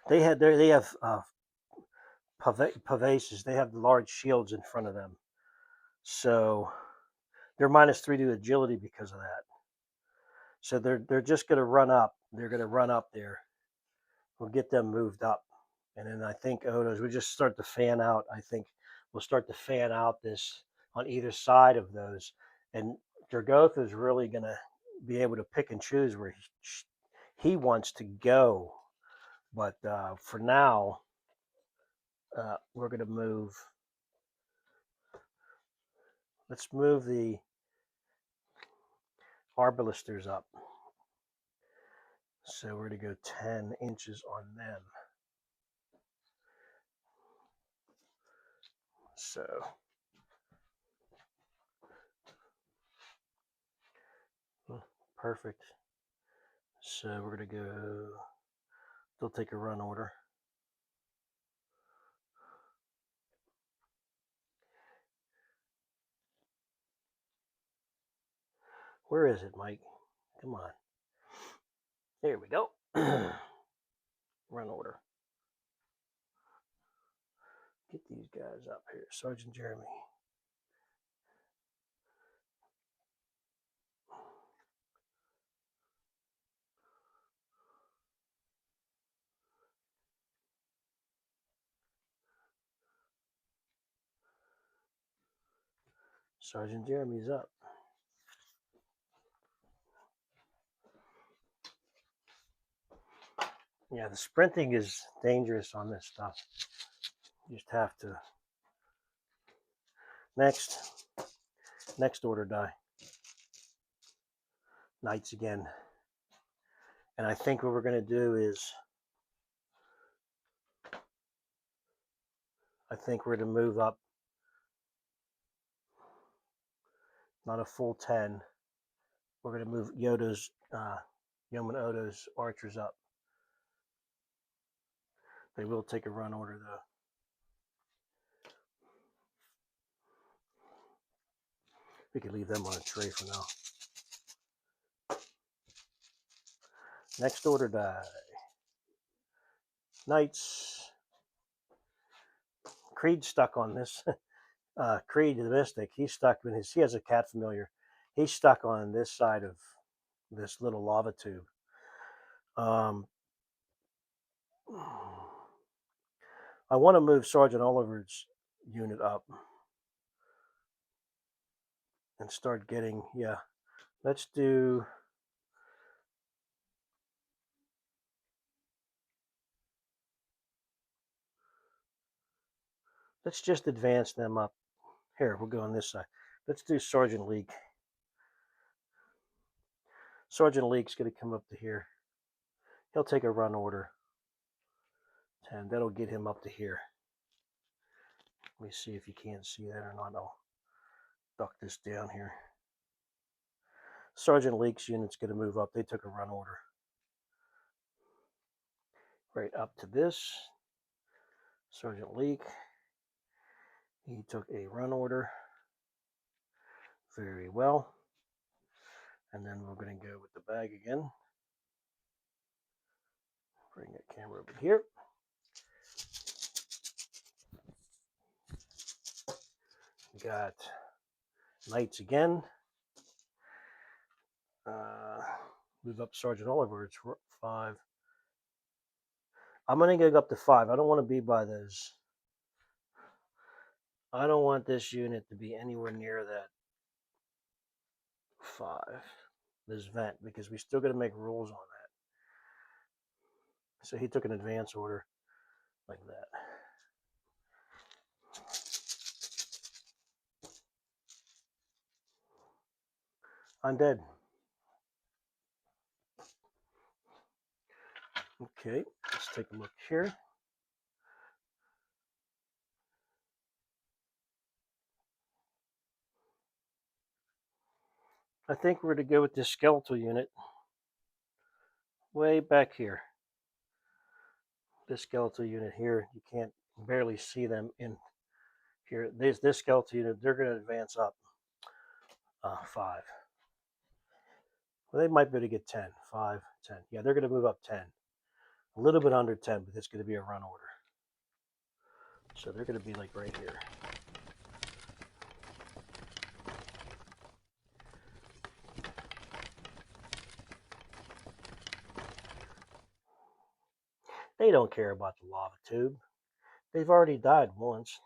They have pavases. They have the large shields in front of them, so they're -3 to agility because of that. So they're just going to run up. They're going to run up there. We'll get them moved up, and then I think Odos. We just start to fan out. I think we'll start to fan out this on either side of those, and Dragotha is really going to be able to pick and choose where he wants to go. But for now, we're going to move. Let's move the arbalisters up. So we're going to go 10 inches on them. So perfect. So we're going to go. They'll take a run order. Where is it, Mike? Come on. There we go. Run order. Get these guys up here. Sergeant Jeremy. Sergeant Jeremy's up. Yeah, the sprinting is dangerous on this stuff. You just have to. Next order die. Knights again. And I think what we're going to do is, I think we're going to move up. Not a full 10. We're going to move Yeoman Odo's archers up. They will take a run order, though. We could leave them on a tray for now. Next order die. Knights. Creed's stuck on this. Creed the Mystic, he's stuck in his. He has a cat familiar. He's stuck on this side of this little lava tube. I want to move Sergeant Oliver's unit up and start getting. Yeah, let's do. Let's just advance them up. Here, we'll go on this side. Let's do Sergeant Leek. Sergeant Leek's going to come up to here. He'll take a run order. 10. That'll get him up to here. Let me see if you can't see that or not. I'll duck this down here. Sergeant Leek's unit's going to move up. They took a run order. Right up to this. Sergeant Leek. He took a run order. Very well. And then we're going to go with the bag again. Bring that camera over here. Got Knights again. Move up Sergeant Oliver. It's 5. I'm going to go up to 5. I don't want to be by those. I don't want this unit to be anywhere near that 5. This vent, because we still got to make rules on that. So he took an advance order like that. Undead. Okay, let's take a look here. I think we're to go with this skeletal unit way back here. This skeletal unit here, you can't barely see them in here. This skeletal unit, they're going to advance up 5. Well, they might be able to get 10, 5, 10. Yeah, they're going to move up 10. A little bit under 10, but it's going to be a run order. So they're going to be like right here. They don't care about the lava tube. They've already died once.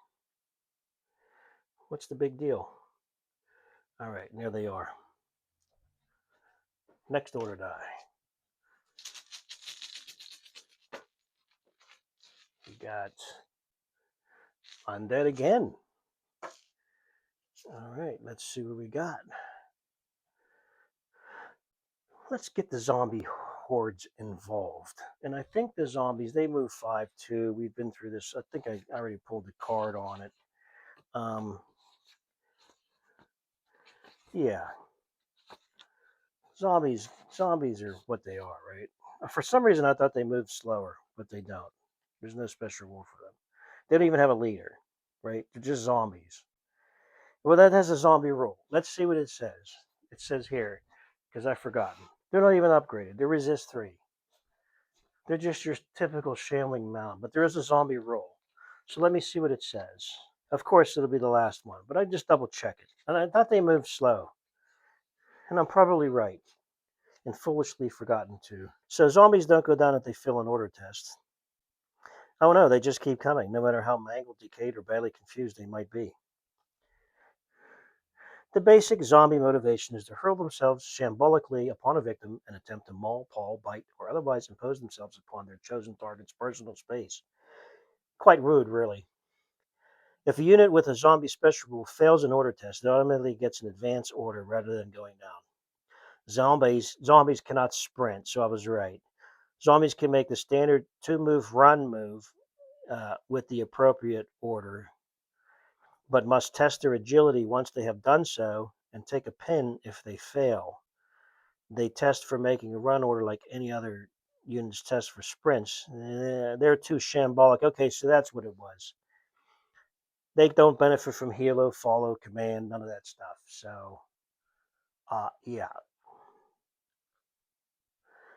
What's the big deal? All right, there they are. Next order die. We got undead again. All right, let's see what we got. Let's get the zombie hordes involved. And I think the zombies, they move 5 too. We've been through this. I think I already pulled the card on it. Yeah. Zombies are what they are, right? For some reason, I thought they moved slower, but they don't. There's no special rule for them. They don't even have a leader, right? They're just zombies. Well, that has a zombie rule. Let's see what it says. It says here, because I've forgotten. They're not even upgraded. They resist 3. They're just your typical shambling mound, but there is a zombie rule. So let me see what it says. Of course, it'll be the last one, but I just double check it. And I thought they moved slow. And I'm probably right. And foolishly forgotten to. So zombies don't go down if they fail an order test. Oh no, they just keep coming, no matter how mangled, decayed, or badly confused they might be. The basic zombie motivation is to hurl themselves shambolically upon a victim and attempt to maul, paw, bite, or otherwise impose themselves upon their chosen target's personal space. Quite rude, really. If a unit with a zombie special rule fails an order test, it automatically gets an advance order rather than going down. Zombies cannot sprint, so I was right. Zombies can make the standard 2-move run move with the appropriate order, but must test their agility once they have done so and take a pin if they fail. They test for making a run order like any other units test for sprints. They're too shambolic. Okay, so that's what it was. They don't benefit from helo, follow, command, none of that stuff. So, yeah.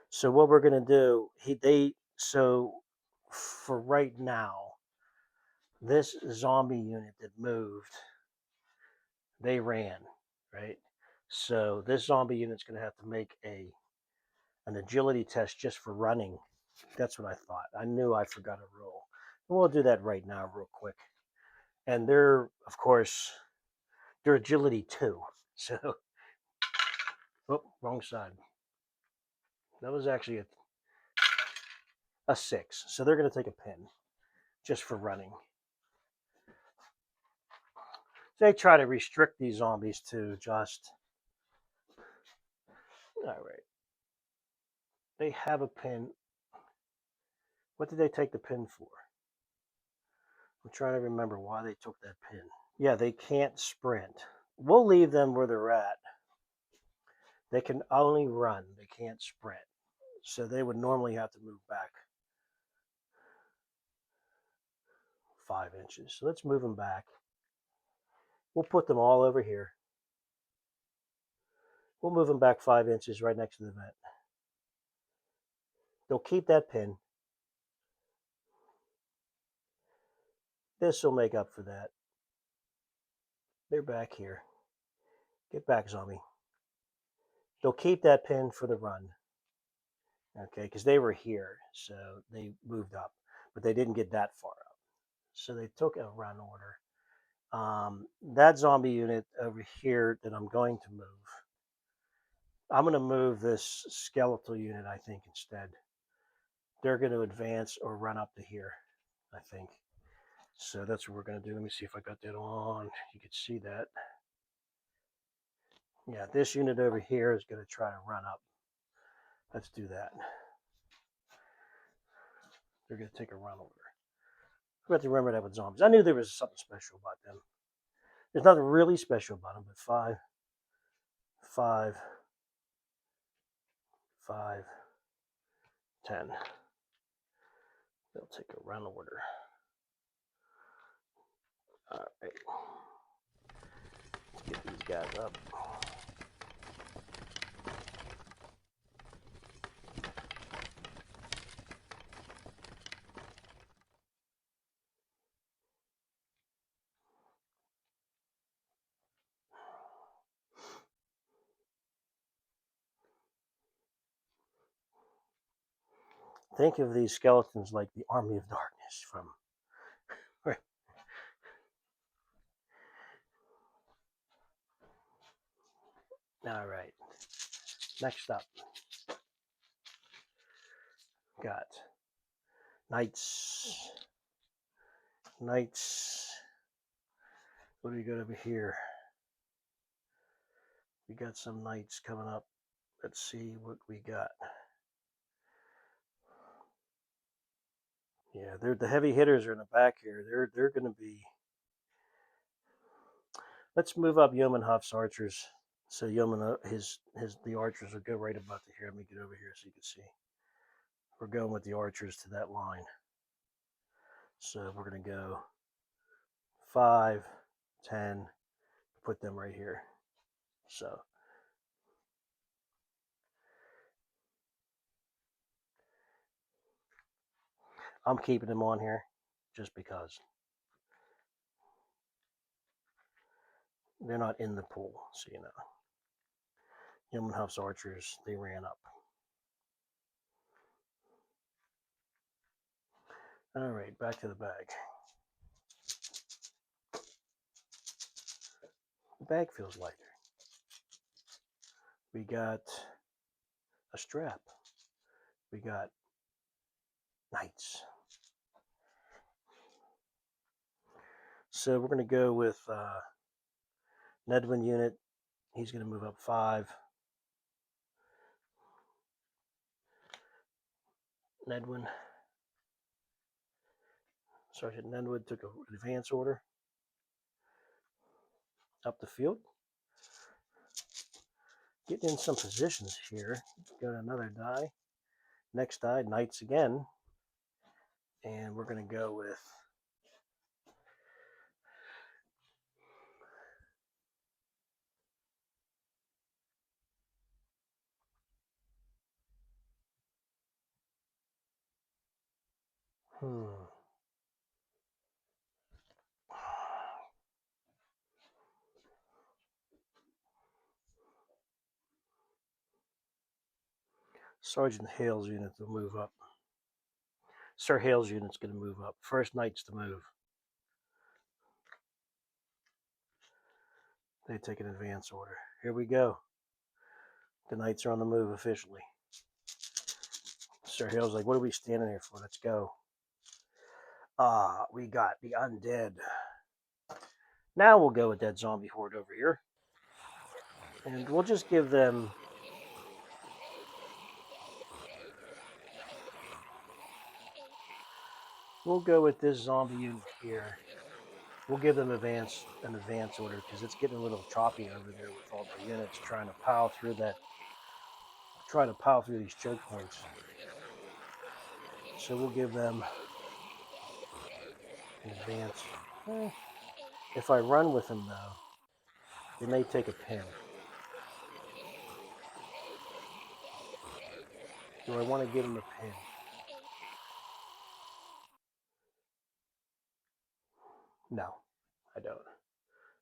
So what we're gonna do? So for right now, this zombie unit that moved, they ran, right? So this zombie unit's gonna have to make an agility test just for running. That's what I thought. I knew I forgot a rule. And we'll do that right now, real quick. And they're, of course, they're agility 2. So, oh, wrong side. That was actually a 6. So they're going to take a pin just for running. They try to restrict these zombies to just. All right. They have a pin. What did they take the pin for? I'm trying to remember why they took that pin. Yeah, they can't sprint. We'll leave them where they're at. They can only run. They can't sprint. So they would normally have to move back 5 inches. So let's move them back. We'll put them all over here. We'll move them back 5 inches right next to the vent. They'll keep that pin. This will make up for that. They're back here. Get back, zombie. They'll keep that pin for the run. Okay, because they were here, so they moved up, but they didn't get that far up. So they took a run order. That zombie unit over here that I'm going to move, I'm going to move this skeletal unit, I think, instead. They're going to advance or run up to here, I think. So that's what we're going to do. Let me see if I got that on. You can see that. Yeah, this unit over here is going to try to run up. Let's do that. They're going to take a run order. I have to remember that with zombies. I knew there was something special about them. There's nothing really special about them, but 5, 5, 5, 10. They'll take a run order. All right. Let's get these guys up. Think of these skeletons like the Army of Darkness from. All right. Next up, got knights. Knights. What do we got over here? We got some knights coming up. Let's see what we got. Yeah, they're the heavy hitters are in the back here. They're going to be. Let's move up Yeomanhuff's archers. So Yeoman, the archers will go right about to here. Let me get over here so you can see. We're going with the archers to that line. So we're going to go 5, 10, put them right here. So I'm keeping them on here just because they're not in the pool, so you know. Yeomanhuff's archers, they ran up. All right, back to the bag. The bag feels lighter. We got a strap. We got knights. So we're going to go with Nedwin unit. He's going to move up 5. Nedwin. Sergeant Nedwood took an advance order up the field. Getting in some positions here. Got another die. Next die, knights again. And we're going to go with Sergeant Hale's unit to move up. Sir Hale's unit's going to move up. First knights to move. They take an advance order. Here we go. The knights are on the move officially. Sir Hale's like, what are we standing here for? Let's go. We got the undead. Now we'll go with that zombie horde over here. And we'll just give them... We'll go with this zombie unit here. We'll give them an advance order because it's getting a little choppy over there with all the units trying to pile through these choke points. So we'll give them an advance. If I run with them though, they may take a pin. Do I want to give them a pin? No, I don't.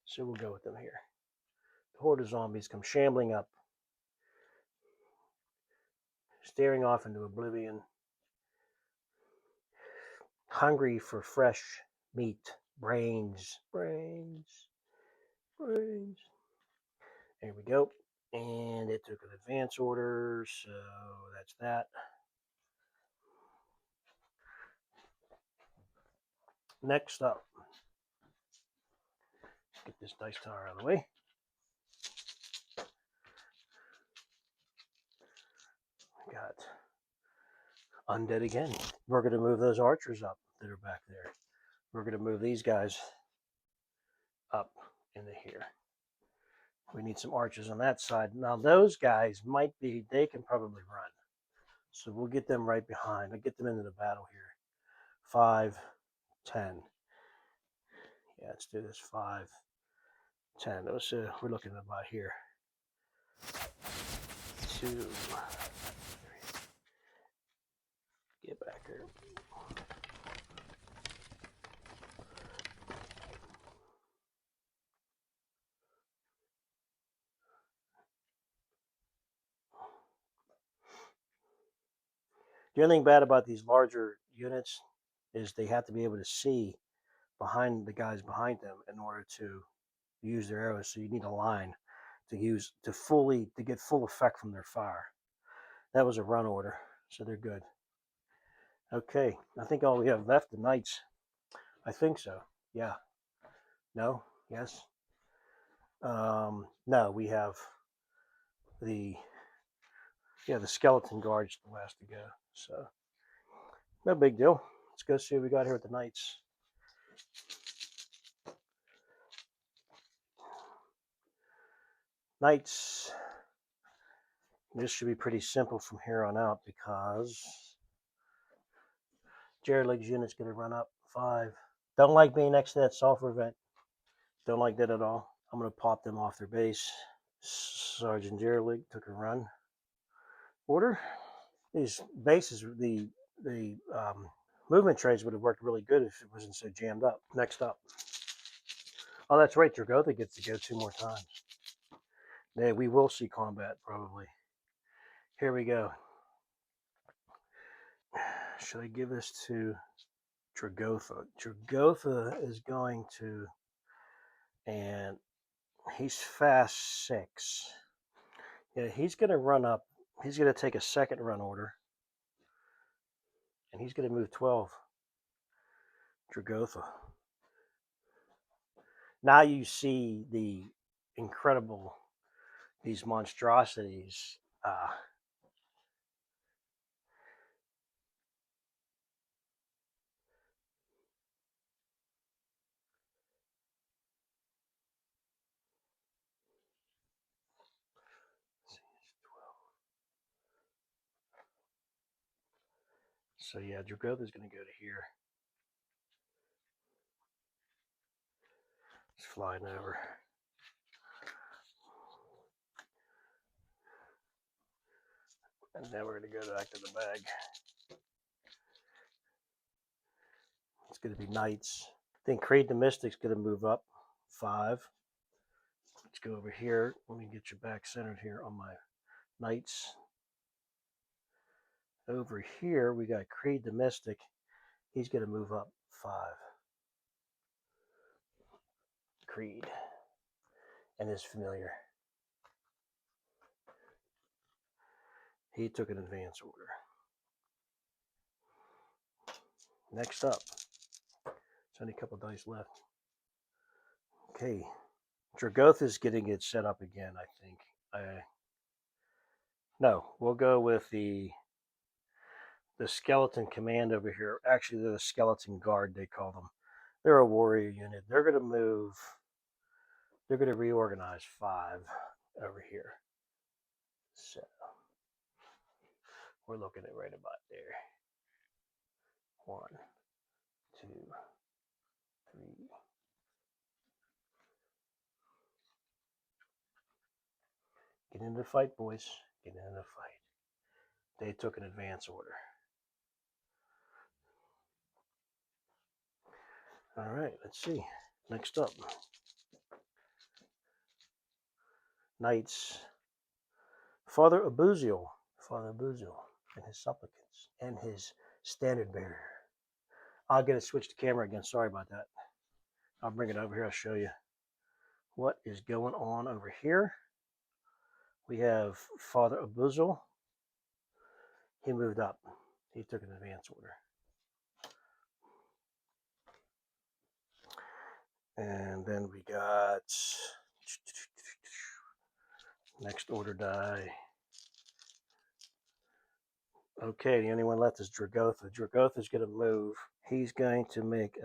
So we'll go with them here. The horde of zombies come shambling up, staring off into oblivion, hungry for fresh meat, brains. There we go. And it took an advance order, so that's that. Next up, get this dice tower out of the way. got undead again. We're going to move those archers up that are back there. We're going to move these guys up into here. We need some archers on that side. Now those guys might be, they can probably run. So we'll get them right behind. I'll get them into the battle here. 5, 10. Yeah, let's do this. 5, 10. We're looking at about here. 2. 3. Get back here. The only thing bad about these larger units is they have to be able to see behind the guys behind them in order to use their arrows. So you need a line to get full effect from their fire. That was a run order, so they're good. Okay, I think all we have left, the knights. I think so. Yeah. No. Yes. No, we have the skeleton guards the last to go. So no big deal. Let's go see what we got here with the knights. Knights. This should be pretty simple from here on out because Jared unit's going to run up 5. Don't like being next to that sulfur vent. Don't like that at all. I'm going to pop them off their base. Sergeant Jared took a run. Order. These bases, the movement trays would have worked really good if it wasn't so jammed up. Next up. Oh, that's right. Dragotha gets to go 2 more times. Yeah, we will see combat probably. Here we go. Should I give this to Dragotha? Dragotha is going to, and he's fast 6. Yeah, he's going to run up. He's going to take a second run order, and he's going to move 12. Dragotha. Now you see the incredible, these monstrosities. So yeah, Dragotha is going to go to here. It's flying over. And then we're going to go back to the bag. It's going to be knights. Then Creed the Mystic's going to move up 5. Let's go over here. Let me get you back centered here on my knights. Over here, we got Creed the Mystic. He's going to move up 5. Creed and his familiar. He took an advance order. Next up, there's only a couple dice left. Okay, Dragotha's getting it set up again, I think. No, we'll go with the skeleton command over here. Actually, they're the skeleton guard, they call them. They're a warrior unit. They're going to move. They're going to reorganize 5 over here. So we're looking at right about there. 1, 2, 3. Get into the fight, boys. Get into the fight. They took an advance order. All right, let's see. Next up. Knights. Father Abuziel and his supplicants and his standard bearer. I'll get it switched to camera again. Sorry about that. I'll bring it over here. I'll show you what is going on over here. We have Father Abuziel. He moved up. He took an advance order. And then we got next order die. Okay, the only one left is Dragotha. Dragotha's going to move. He's going to make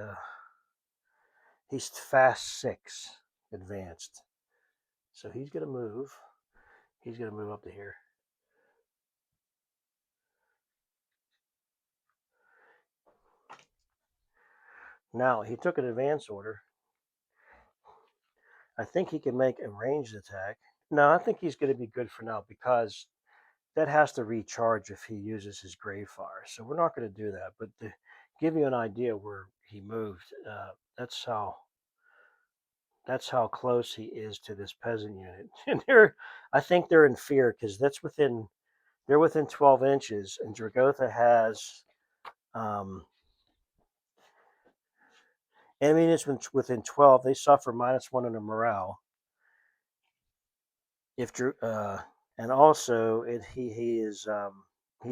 he's fast 6 advanced. So he's going to move. He's going to move up to here. Now, he took an advance order. I think he can make a ranged attack. No, I think he's going to be good for now because that has to recharge if he uses his grave fire. So we're not going to do that. But to give you an idea where he moved, that's how close he is to this peasant unit. And I think they're in fear because they're within 12 inches, and Dragotha has, enemy is within 12. They suffer -1 on their morale. If and also he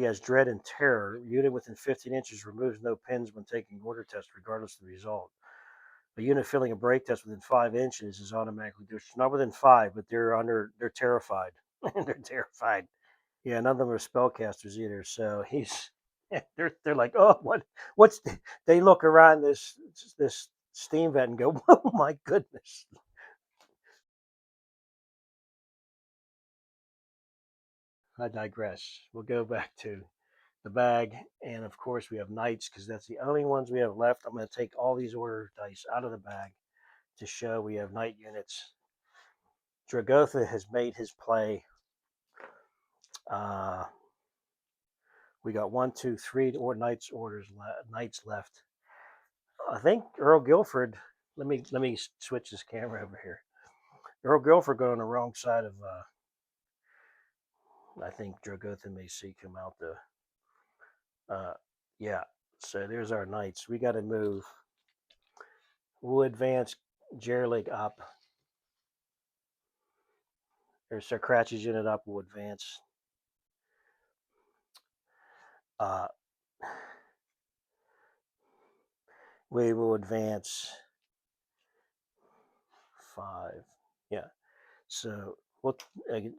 has dread and terror. Unit within 15 inches removes no pins when taking order test, regardless of the result. A unit filling a break test within 5 inches is automatically dished. Not within 5, but they're terrified. They're terrified. Yeah, none of them are spellcasters either. So they're like, oh, what's they look around this steam vent and go, oh my goodness. I digress. We'll go back to the bag, and of course we have knights because that's the only ones we have left. I'm going to take all these order dice out of the bag to show we have knight units. Dragotha has made his play. We got 1, 2, 3 knights left. I think Earl Guilford. Let me switch this camera over here. Earl Guilford got on the wrong side of. I think Dragotha may seek him out the. Yeah. So there's our knights. We got to move. We'll advance Jerlig up. There's Sir Cratch's unit up. We'll advance. We will advance 5. Yeah. So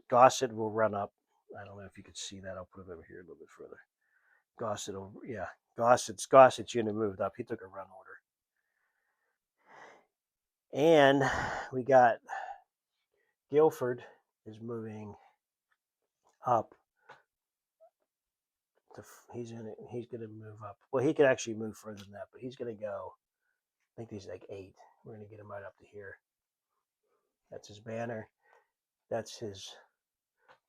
Gossett will run up. I don't know if you could see that. I'll put it over here a little bit further. Gossett will, yeah. Gossett's unit moved up. He took a run order. And we got Guilford is moving up. He's gonna move up. Well, he could actually move further than that, but he's gonna go. I think he's like 8. We're gonna get him right up to here. That's his banner. That's his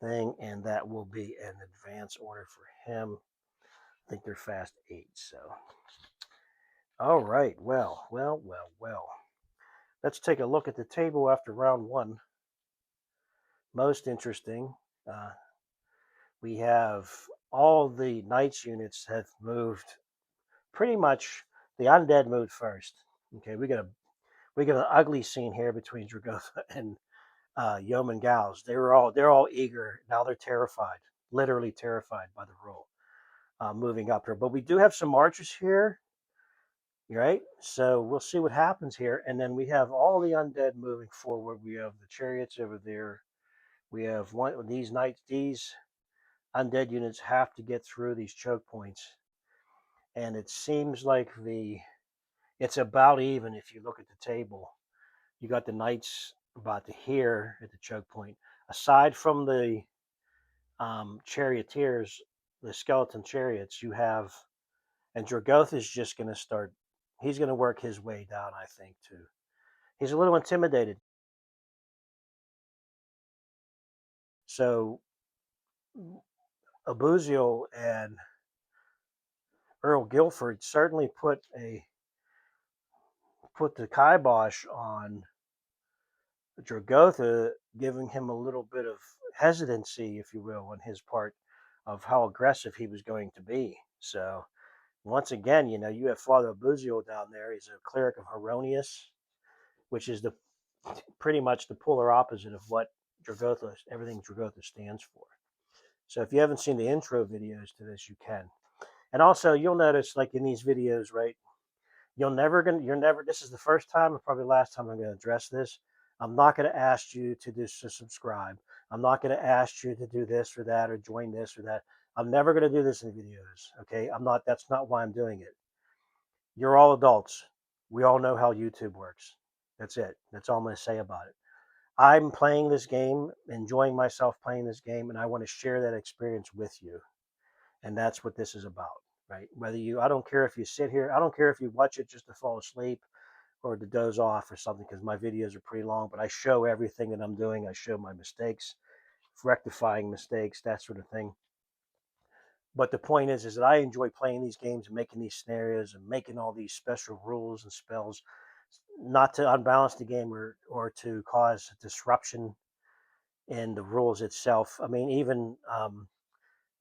thing, and that will be an advance order for him. I think they're fast 8. So, all right. Well. Let's take a look at the table after round 1. Most interesting. We have all the knights units have moved. Pretty much, the undead moved first. Okay, we got an ugly scene here between Dragotha and Yeoman Gals. They're all eager now. They're terrified, literally terrified by the rule moving up here. But we do have some archers here, right? So we'll see what happens here. And then we have all the undead moving forward. We have the chariots over there. We have these knights. These undead units have to get through these choke points, and it seems like it's about even if you look at the table. You got the knights about to here at the choke point. Aside from the charioteers, the skeleton chariots, you have, and Dragotha is just going to start. He's going to work his way down, I think, too. He's a little intimidated. So Abuziel and Earl Guilford certainly put the kibosh on Dragotha, giving him a little bit of hesitancy, if you will, on his part of how aggressive he was going to be. So once again, you have Father Abuziel down there. He's a cleric of Heronius, which is pretty much the polar opposite of what everything Dragotha stands for. So if you haven't seen the intro videos to this, you can. And also, you'll notice, like in these videos, right? This is the first time and probably the last time I'm going to address this. I'm not going to ask you to subscribe. I'm not going to ask you to do this or that or join this or that. I'm never going to do this in videos. Okay. That's not why I'm doing it. You're all adults. We all know how YouTube works. That's it. That's all I'm going to say about it. I'm playing this game, enjoying myself playing this game, and I want to share that experience with you. And that's what this is about, right? I don't care if you sit here, I don't care if you watch it just to fall asleep or to doze off or something, because my videos are pretty long, but I show everything that I'm doing. I show my mistakes, rectifying mistakes, that sort of thing. But the point is that I enjoy playing these games and making these scenarios and making all these special rules and spells, not to unbalance the game or to cause disruption in the rules itself. I mean, even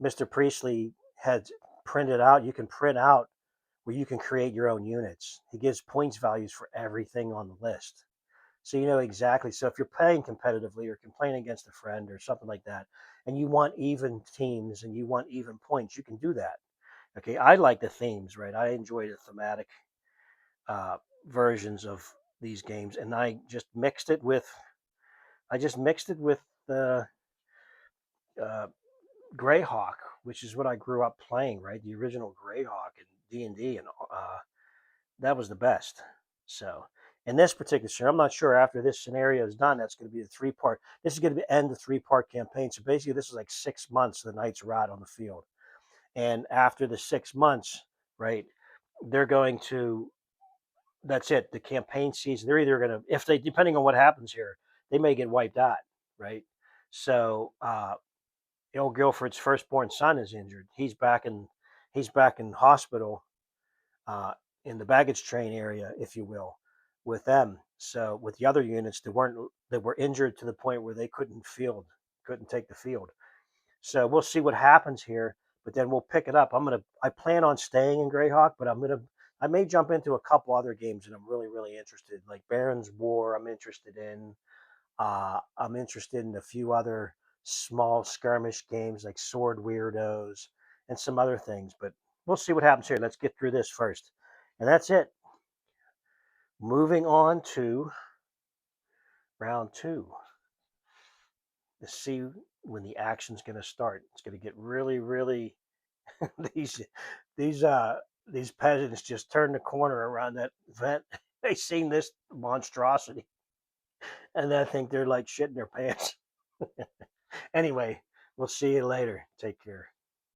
Mr. Priestley had printed out, you can print out where you can create your own units. He gives points values for everything on the list. So you know exactly. So if you're playing competitively or playing against a friend or something like that, and you want even teams and you want even points, you can do that. Okay, I like the themes, right? I enjoy the thematic uh, versions of these games, and I just mixed it with the uh, Greyhawk, which is what I grew up playing, right? The original Greyhawk and D&D, and that was the best. So, in this particular scenario, I'm not sure after this scenario is done, that's going to be the three-part. This is going to be end the three-part campaign. So basically, this is like 6 months the knights are out on the field, and after the 6 months, right, they're going to. That's it. The campaign season. They're either going to, if they, depending on what happens here, they may get wiped out, right? So, old Guilford's firstborn son is injured. He's back in hospital, uh, in the baggage train area, if you will, with them. So with the other units that were injured to the point where they couldn't take the field. So we'll see what happens here, but then we'll pick it up. I plan on staying in Greyhawk, but I may jump into a couple other games that I'm really, really interested in, like Baron's War. I'm interested in a few other small skirmish games like Sword Weirdos and some other things, but we'll see what happens here. Let's get through this first. And that's it. Moving on to round two to see when the action's going to start. It's going to get really, really these these uh these peasants just turned the corner around that vent. They seen this monstrosity, and I think they're like shitting their pants. Anyway, we'll see you later. Take care.